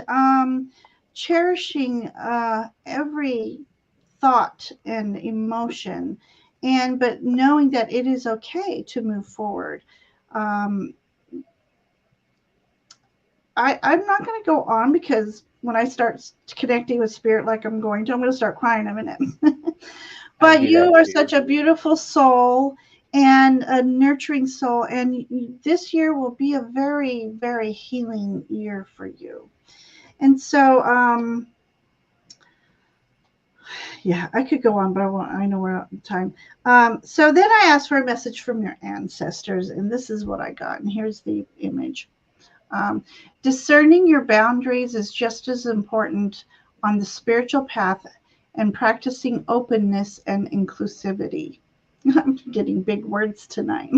cherishing every thought and emotion, but knowing that it is okay to move forward. Um, I'm not going to go on, because when I start connecting with spirit like I'm going to start crying in a minute. I But do you that are too. such a beautiful soul, and a nurturing soul. And this year will be a very, very healing year for you. And so, yeah, I could go on, but I know we're out of time. So then I asked for a message from your ancestors, and this is what I got. And here's the image. Discerning your boundaries is just as important on the spiritual path and practicing openness and inclusivity. I'm getting big words tonight.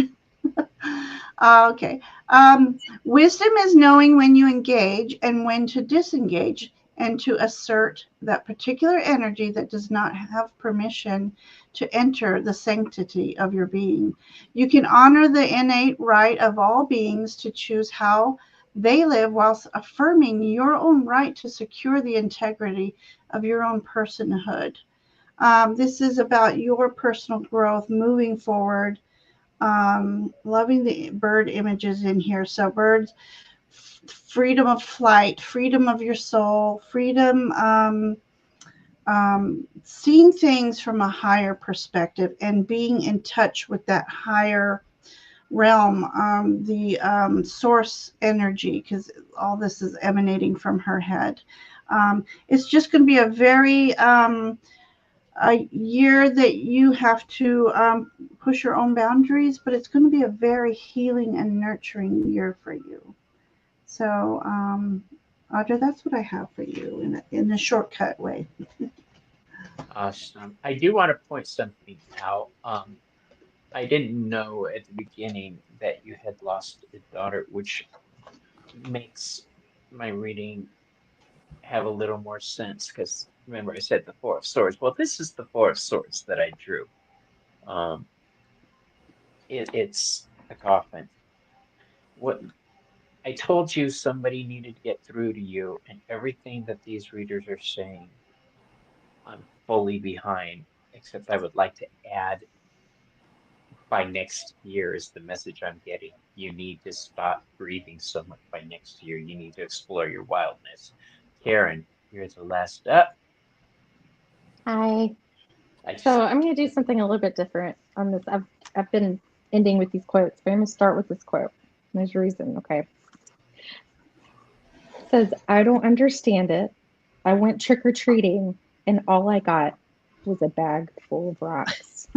Okay. Wisdom is knowing when you engage and when to disengage and to assert that particular energy that does not have permission to enter the sanctity of your being. You can honor the innate right of all beings to choose how they live whilst affirming your own right to secure the integrity of your own personhood. This is about your personal growth moving forward. Loving the bird images in here. So birds, freedom of flight, freedom of your soul, freedom, seeing things from a higher perspective and being in touch with that higher realm, the source energy, because all this is emanating from her head. It's just going to be a very a year that you have to push your own boundaries, but it's going to be a very healing and nurturing year for you. So, Audra, that's what I have for you in a shortcut way. Awesome. I do want to point something out. I didn't know at the beginning that you had lost a daughter, which makes my reading have a little more sense because remember I said the Four of Swords. Well, this is the Four of Swords that I drew. Um, it's a coffin. What I told you somebody needed to get through to you, and everything that these readers are saying, I'm fully behind, except I would like to add by next year is the message I'm getting. You need to stop breathing so much by next year. You need to explore your wildness. Karen, you're the last up. Hi. I So I'm going to do something a little bit different on this. I've been ending with these quotes, but I'm going to start with this quote. There's a reason, okay? It says, I don't understand it. I went trick-or-treating, and all I got was a bag full of rocks.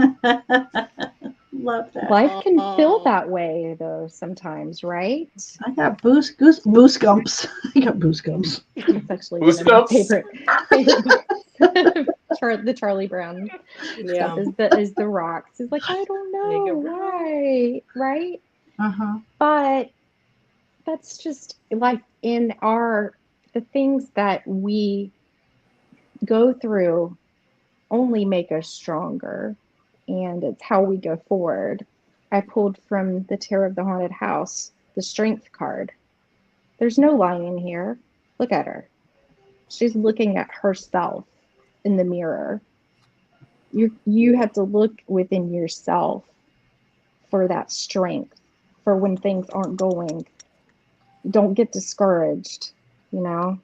Love that. Life can feel that way, though, sometimes, right? I got goosebumps. I got goosebumps. It's actually one of my favorite the Charlie Brown Yeah. stuff is the rocks. It's like, I don't know why, right? Uh-huh. But that's just like the things that we go through only make us stronger, and it's how we go forward. I pulled from the Tarot of the Haunted House the Strength card. There's no lying here. Look at her. She's looking at herself in the mirror. You have to look within yourself for that strength, for when things aren't going. Don't get discouraged, you know,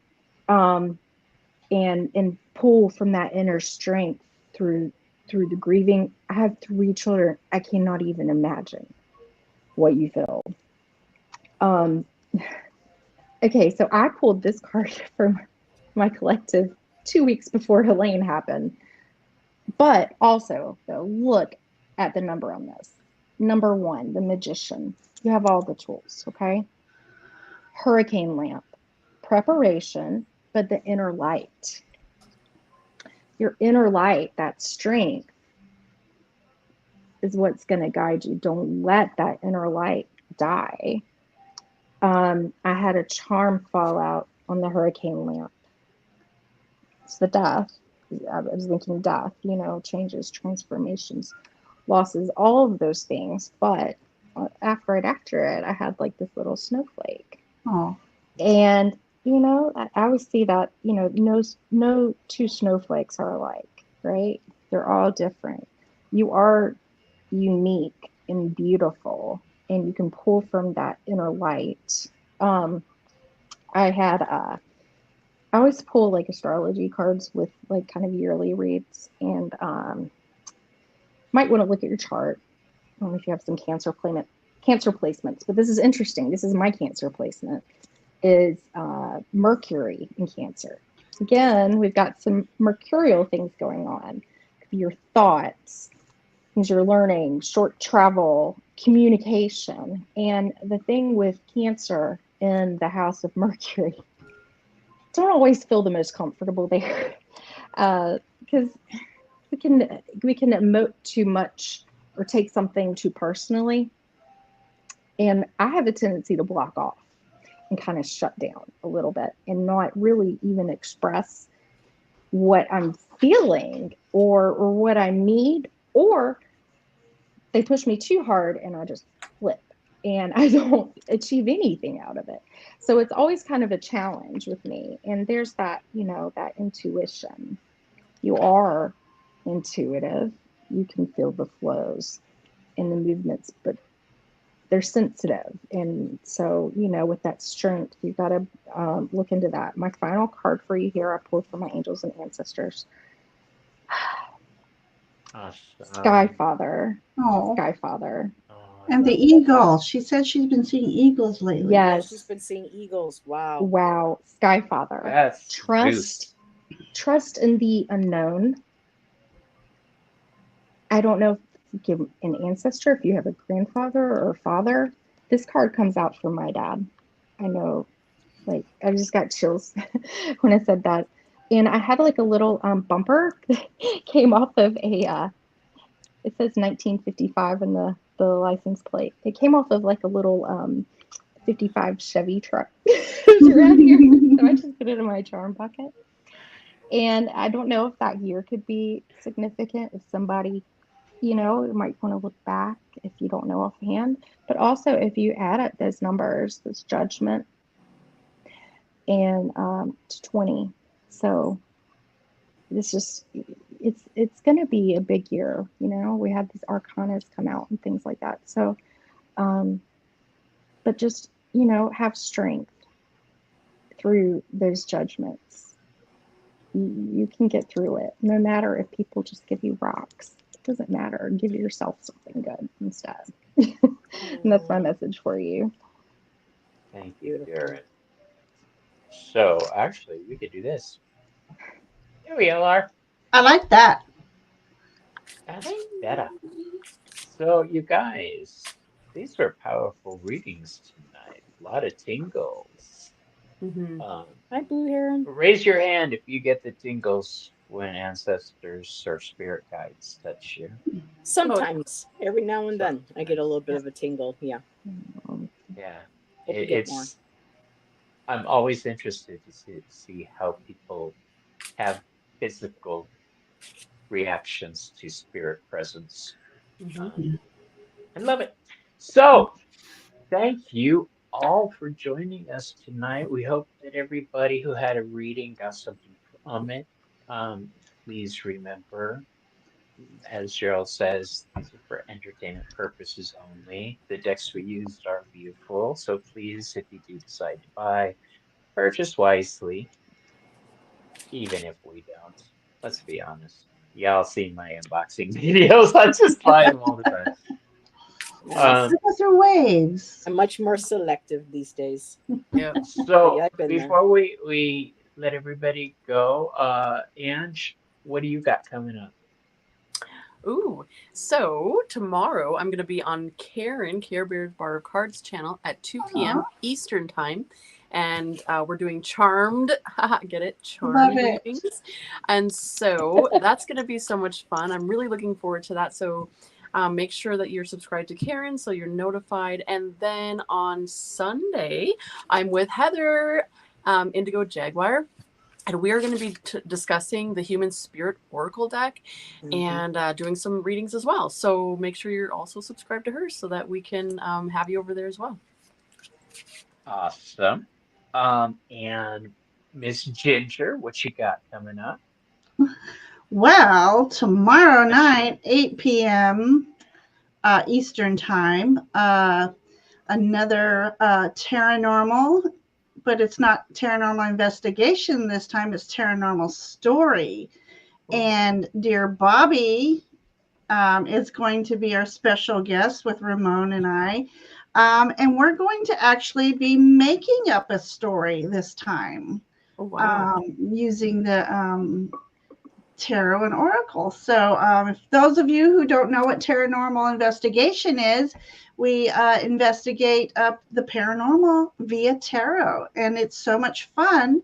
and pull from that inner strength through the grieving. I have 3 children. I cannot even imagine what you feel. Okay, so I pulled this card from my collective 2 weeks before Helene happened. But also, though, look at the number on this. Number 1, the Magician. You have all the tools, okay? Hurricane lamp, preparation, but the inner light. Your inner light, that strength, is what's going to guide you. Don't let that inner light die. I had a charm fall out on the hurricane lamp. It's the death. I was thinking death, changes, transformations, losses, all of those things. But after it, I had like this little snowflake. Oh. And, I always see that, no 2 snowflakes are alike, right? They're all different. You are unique and beautiful, and you can pull from that inner light. I always pull like astrology cards with like kind of yearly reads, and might want to look at your chart. don't know if you have some cancer placements, but this is interesting. This is my cancer placement, is Mercury in Cancer. Again, we've got some mercurial things going on. Your thoughts, things you're learning, short travel, communication. And the thing with Cancer in the house of Mercury, don't always feel the most comfortable there. Because we can emote too much or take something too personally. And I have a tendency to block off and kind of shut down a little bit and not really even express what I'm feeling or what I need, or they push me too hard and I just flip and I don't achieve anything out of it. So it's always kind of a challenge with me. And there's that, that intuition. You are intuitive. You can feel the flows and the movements, but they're sensitive. And so, with that strength, you've got to look into that. My final card for you here, I pulled from my angels and ancestors. Sky Father. Oh. Sky Father. And the eagle. She said she's been seeing eagles lately. Yeah, Yes. she's been seeing eagles. Wow. Wow. Sky Father. That's Trust in the unknown. I don't know if you give an ancestor, if you have a grandfather or father. This card comes out for my dad. I know, I just got chills when I said that. And I had like a little bumper that came off of it says 1955 in the license plate. It came off of like a little 55 Chevy truck. It was around here. So I just put it in my charm bucket. And I don't know if that year could be significant if somebody, you might want to look back if you don't know offhand. But also if you add up those numbers, this judgment and to 20. So this just it's going to be a big year. We had these arcanas come out and things like that. So, but just, have strength through those judgments. You can get through it, no matter if people just give you rocks. It doesn't matter. Give yourself something good instead. And that's my message for you. Thank you, Darren. So actually, we could do this. Here we are. I like that. That's better. So you guys, these were powerful readings tonight. A lot of tingles. Mm-hmm. Hi, Blue Heron. Raise your hand if you get the tingles when ancestors or spirit guides touch you. Sometimes, every now and then, I get a little bit of a tingle. Yeah. Yeah, Hope you get more. I'm always interested to see how people have physical reactions to spirit presence. I love it. So, thank you all for joining us tonight. We hope that everybody who had a reading got something from it. Please remember, as Gerald says, these are for entertainment purposes only. The decks we used are beautiful, so please, if you do decide to buy, purchase wisely, even if we don't. Let's be honest. Y'all see my unboxing videos. I just buy them all the time. Those are waves. I'm much more selective these days. Yeah. So Yeah, I've been there. before we let everybody go, Ange, what do you got coming up? Ooh, so tomorrow I'm going to be on Care Bears Bar of Cards channel at 2 p.m. Eastern time. And we're doing Charmed. Get it? Charmed readings. And so that's going to be so much fun. I'm really looking forward to that. So make sure that you're subscribed to Karen so you're notified. And then on Sunday, I'm with Heather, Indigo Jaguar. And we are going to be discussing the Human Spirit Oracle deck and doing some readings as well. So make sure you're also subscribed to her so that we can have you over there as well. Awesome. And Miss Ginger, what you got coming up? Well, tomorrow night, 8 p.m. Eastern time, another paranormal, but it's not paranormal investigation this time, it's paranormal story. And dear Bobby is going to be our special guest with Ramon and I. And we're going to actually be making up a story this time. Oh, wow. Using the tarot and oracle. So if those of you who don't know what paranormal investigation is, we investigate the paranormal via tarot, and it's so much fun.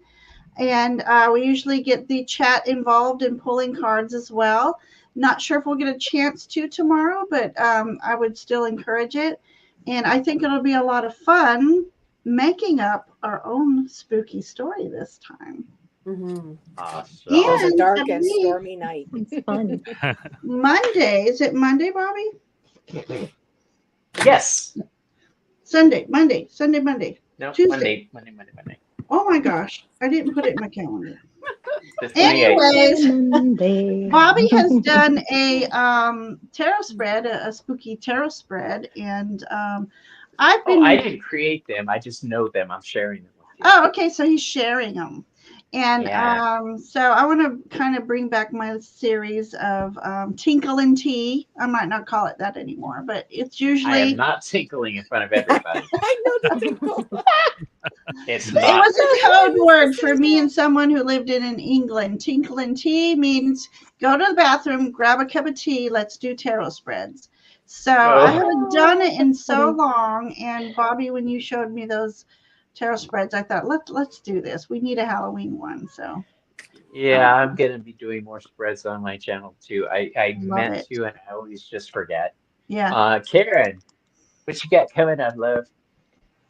And we usually get the chat involved in pulling cards as well. Not sure if we'll get a chance to tomorrow, but I would still encourage it. And I think it'll be a lot of fun making up our own spooky story this time. Mm-hmm. Awesome. It was a And dark I and believe stormy night. It's fun. Monday, is it Monday, Bobby? Yes. Sunday, Monday, Sunday, Monday. No, Tuesday. Monday. Oh my gosh, I didn't put it in my calendar. The 28th. Anyways, Monday. Bobby has done a tarot spread, a spooky tarot spread, and I've Oh, I been. didn't create them. I just know them. I'm sharing them with you. Oh, okay, so he's sharing them. And Yeah. so I want to kind of bring back my series of Tinkle and Tea. I might not call it that anymore, but it's I am usually. not tinkling in front of everybody. I know the tinkle. It's It not. was a code word for me and someone who lived in England. Tinkle and tea means go to the bathroom, grab a cup of tea, let's do tarot spreads. So I Oh, haven't done it in That's so funny. long. And Bobby, when you showed me those tarot spreads, I thought let's do this. We need a Halloween one. So yeah, I'm gonna be doing more spreads on my channel too. I love meant it. to, and I always just forget. Yeah. Karen, what you got coming up, love?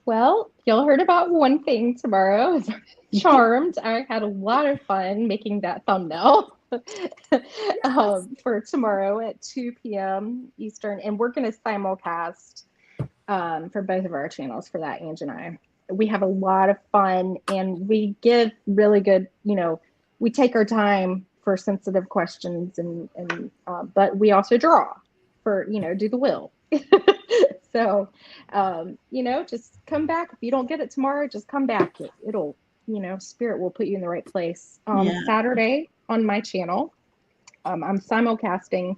Well, y'all heard about one thing tomorrow. Charmed. I had a lot of fun making that thumbnail for tomorrow at 2 p.m. Eastern. And we're going to simulcast for both of our channels for that, Ange and I. We have a lot of fun, and we give really good, we take our time for sensitive questions, but we also draw for, do the will. So, just come back. If you don't get it tomorrow, just come back. It'll, spirit will put you in the right place. Yeah. Saturday on my channel, I'm simulcasting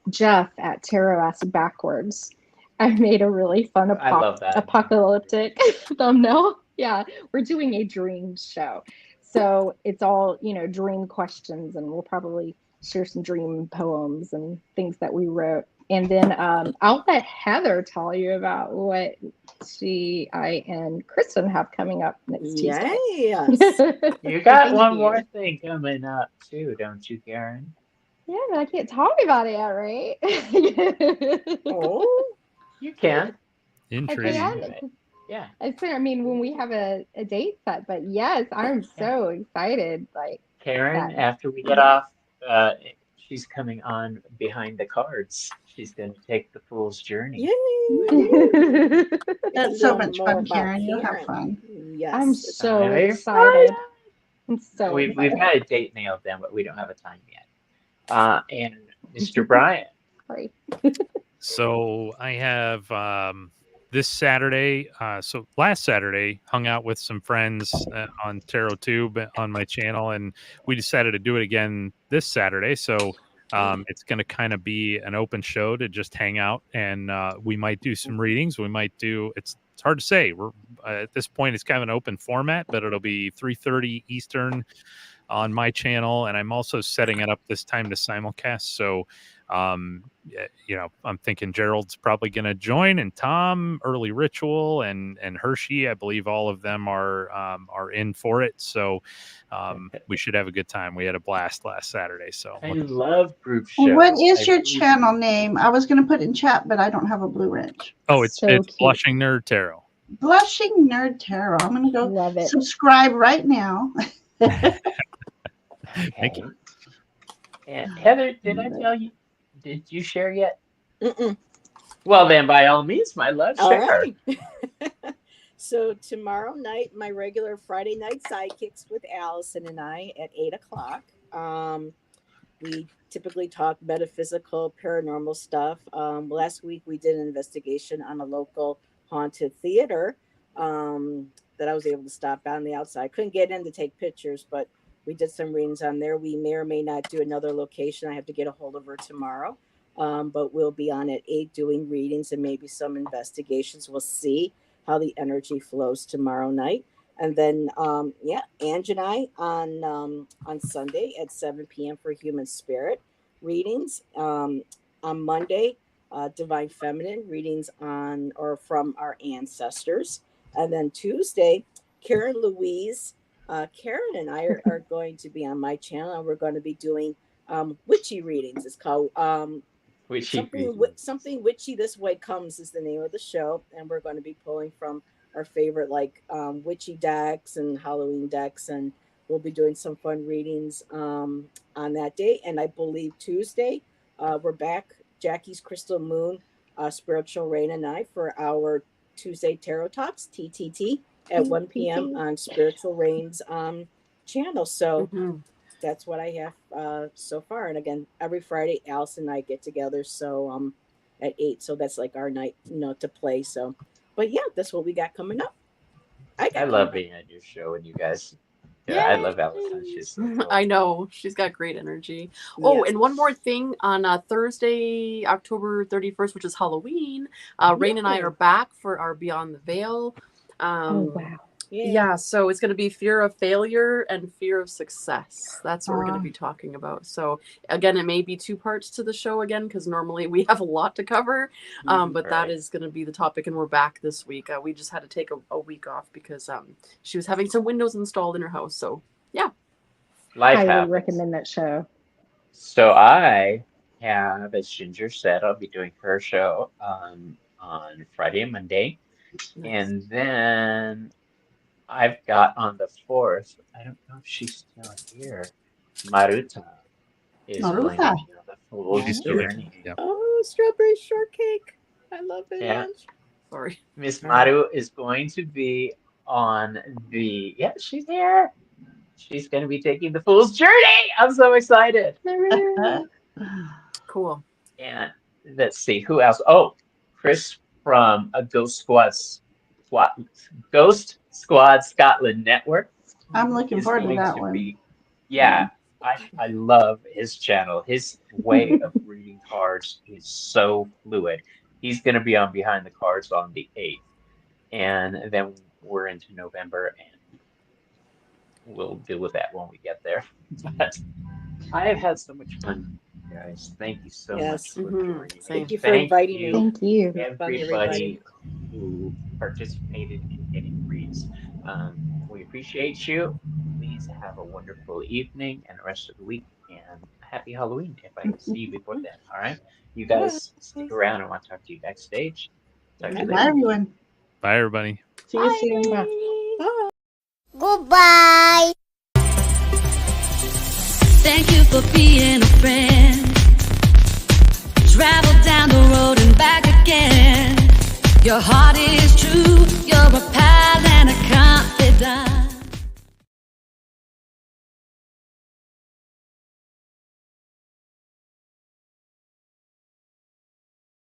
Jeff at Tarot Acid Backwards. I made a really fun I love that. apocalyptic thumbnail. Yeah, we're doing a dream show. So it's all, dream questions, and we'll probably share some dream poems and things that we wrote. And then I'll let Heather tell you about what I and Kristen have coming up next Tuesday. Yes. You got Thank one you. more thing coming up too, don't you, Karen? Yeah, but I can't talk about it yet, right? Oh, You can. Intriguing. I Do can. it. Yeah. I mean, when we have a date set, but yes, I'm so excited. Like Karen, that. after we get off, she's coming on behind the cards. She's going to take the fool's journey. yay. That's so much fun, Karen. You'll have fun. Yes. I'm it's so I'm excited. I'm so We've excited. got a date nailed down, but we don't have a time yet. And Mr. Brian. Sorry. So I have this Saturday. So last Saturday, hung out with some friends on Tarot Tube on my channel, and we decided to do it again this Saturday. So it's going to kind of be an open show to just hang out, and we might do some readings. We might do. It's hard to say. We're at this point, it's kind of an open format, but it'll be 3:30 Eastern on my channel, and I'm also setting it up this time to simulcast. So, I'm thinking Gerald's probably going to join, and Tom, Early Ritual, and Hershey. I believe all of them are in for it. So, we should have a good time. We had a blast last Saturday. So, I love group shows. What is I your really channel do. name? I was going to put in chat, but I don't have a blue wrench. it's So cute. Blushing Nerd Tarot. Blushing Nerd Tarot. I'm going to go Love it. subscribe right now. Thank you. And Heather, did I tell you? Did you share yet? Mm-mm. Well, then, by all means, my love, All share. right. So tomorrow night, my regular Friday night sidekicks with Allison and I at 8:00. We typically talk metaphysical, paranormal stuff. Last week we did an investigation on a local haunted theater that I was able to stop on the outside. Couldn't get in to take pictures, but We did some readings on there. We may or may not do another location. I have to get a hold of her tomorrow. But we'll be on at 8 doing readings and maybe some investigations. We'll see how the energy flows tomorrow night. And then, yeah, Ange and I on Sunday at 7 p.m. for Human Spirit readings. On Monday, Divine Feminine readings on or from our ancestors. And then Tuesday, Karen Louise, Karen and I are going to be on my channel, and we're going to be doing witchy readings. It's called something witchy this way comes is the name of the show, and we're going to be pulling from our favorite like witchy decks and Halloween decks, and we'll be doing some fun readings on that day. And I believe Tuesday we're back, Jackie's Crystal Moon, Spiritual Rain and I, for our Tuesday Tarot Talks, TTT, at 1 p.m. on Spiritual Rain's channel. So that's what I have so far. And again, every Friday, Alice and I get together. So at 8. So that's like our night, to play. So, but yeah, that's what we got coming up. I love being on your show with you guys. Yeah, I love Allison. She's so cool. I know. She's got great energy. Oh, and one more thing. On Thursday, October 31st, which is Halloween, Rain and I are back for our Beyond the Veil. Oh, wow. Yeah, so it's going to be fear of failure and fear of success. That's what we're going to be talking about. So again, it may be 2 parts to the show again, because normally we have a lot to cover. But that is going to be the topic, and we're back this week. We just had to take a week off because she was having some windows installed in her house. So yeah, Life highly happens. recommend that show. So I have, as Ginger said, I'll be doing her show on Friday and Monday, and then I've got on the 4th, I don't know if she's still here, Maruta is going to be on the Fool's Journey. Yeah. Oh, strawberry shortcake. I love it. Yeah. Sorry. Miss Maru is going to be on she's here. She's going to be taking the Fool's Journey. I'm so excited. Cool. And let's see, who else? Oh, Chris from a Ghost Squad Scotland Network. I'm looking forward to that one. I love his channel. His way of reading cards is so fluid. He's going to be on Behind the Cards on the 8th. And then we're into November, and we'll deal with that when we get there. But I have had so much fun, guys. Thank you so much for joining. Thank you for inviting me. Thank you. Everybody who participated in getting reads. We appreciate you. Please have a wonderful evening and the rest of the week, and happy Halloween if I can see you before then. All right, you guys stick around. I want to talk to you backstage. Talk to you Bye, later. everyone. Bye, everybody. See you soon. Bye. Goodbye. Thank you for being a friend. Travel down the road and back again. Your heart is true. You're a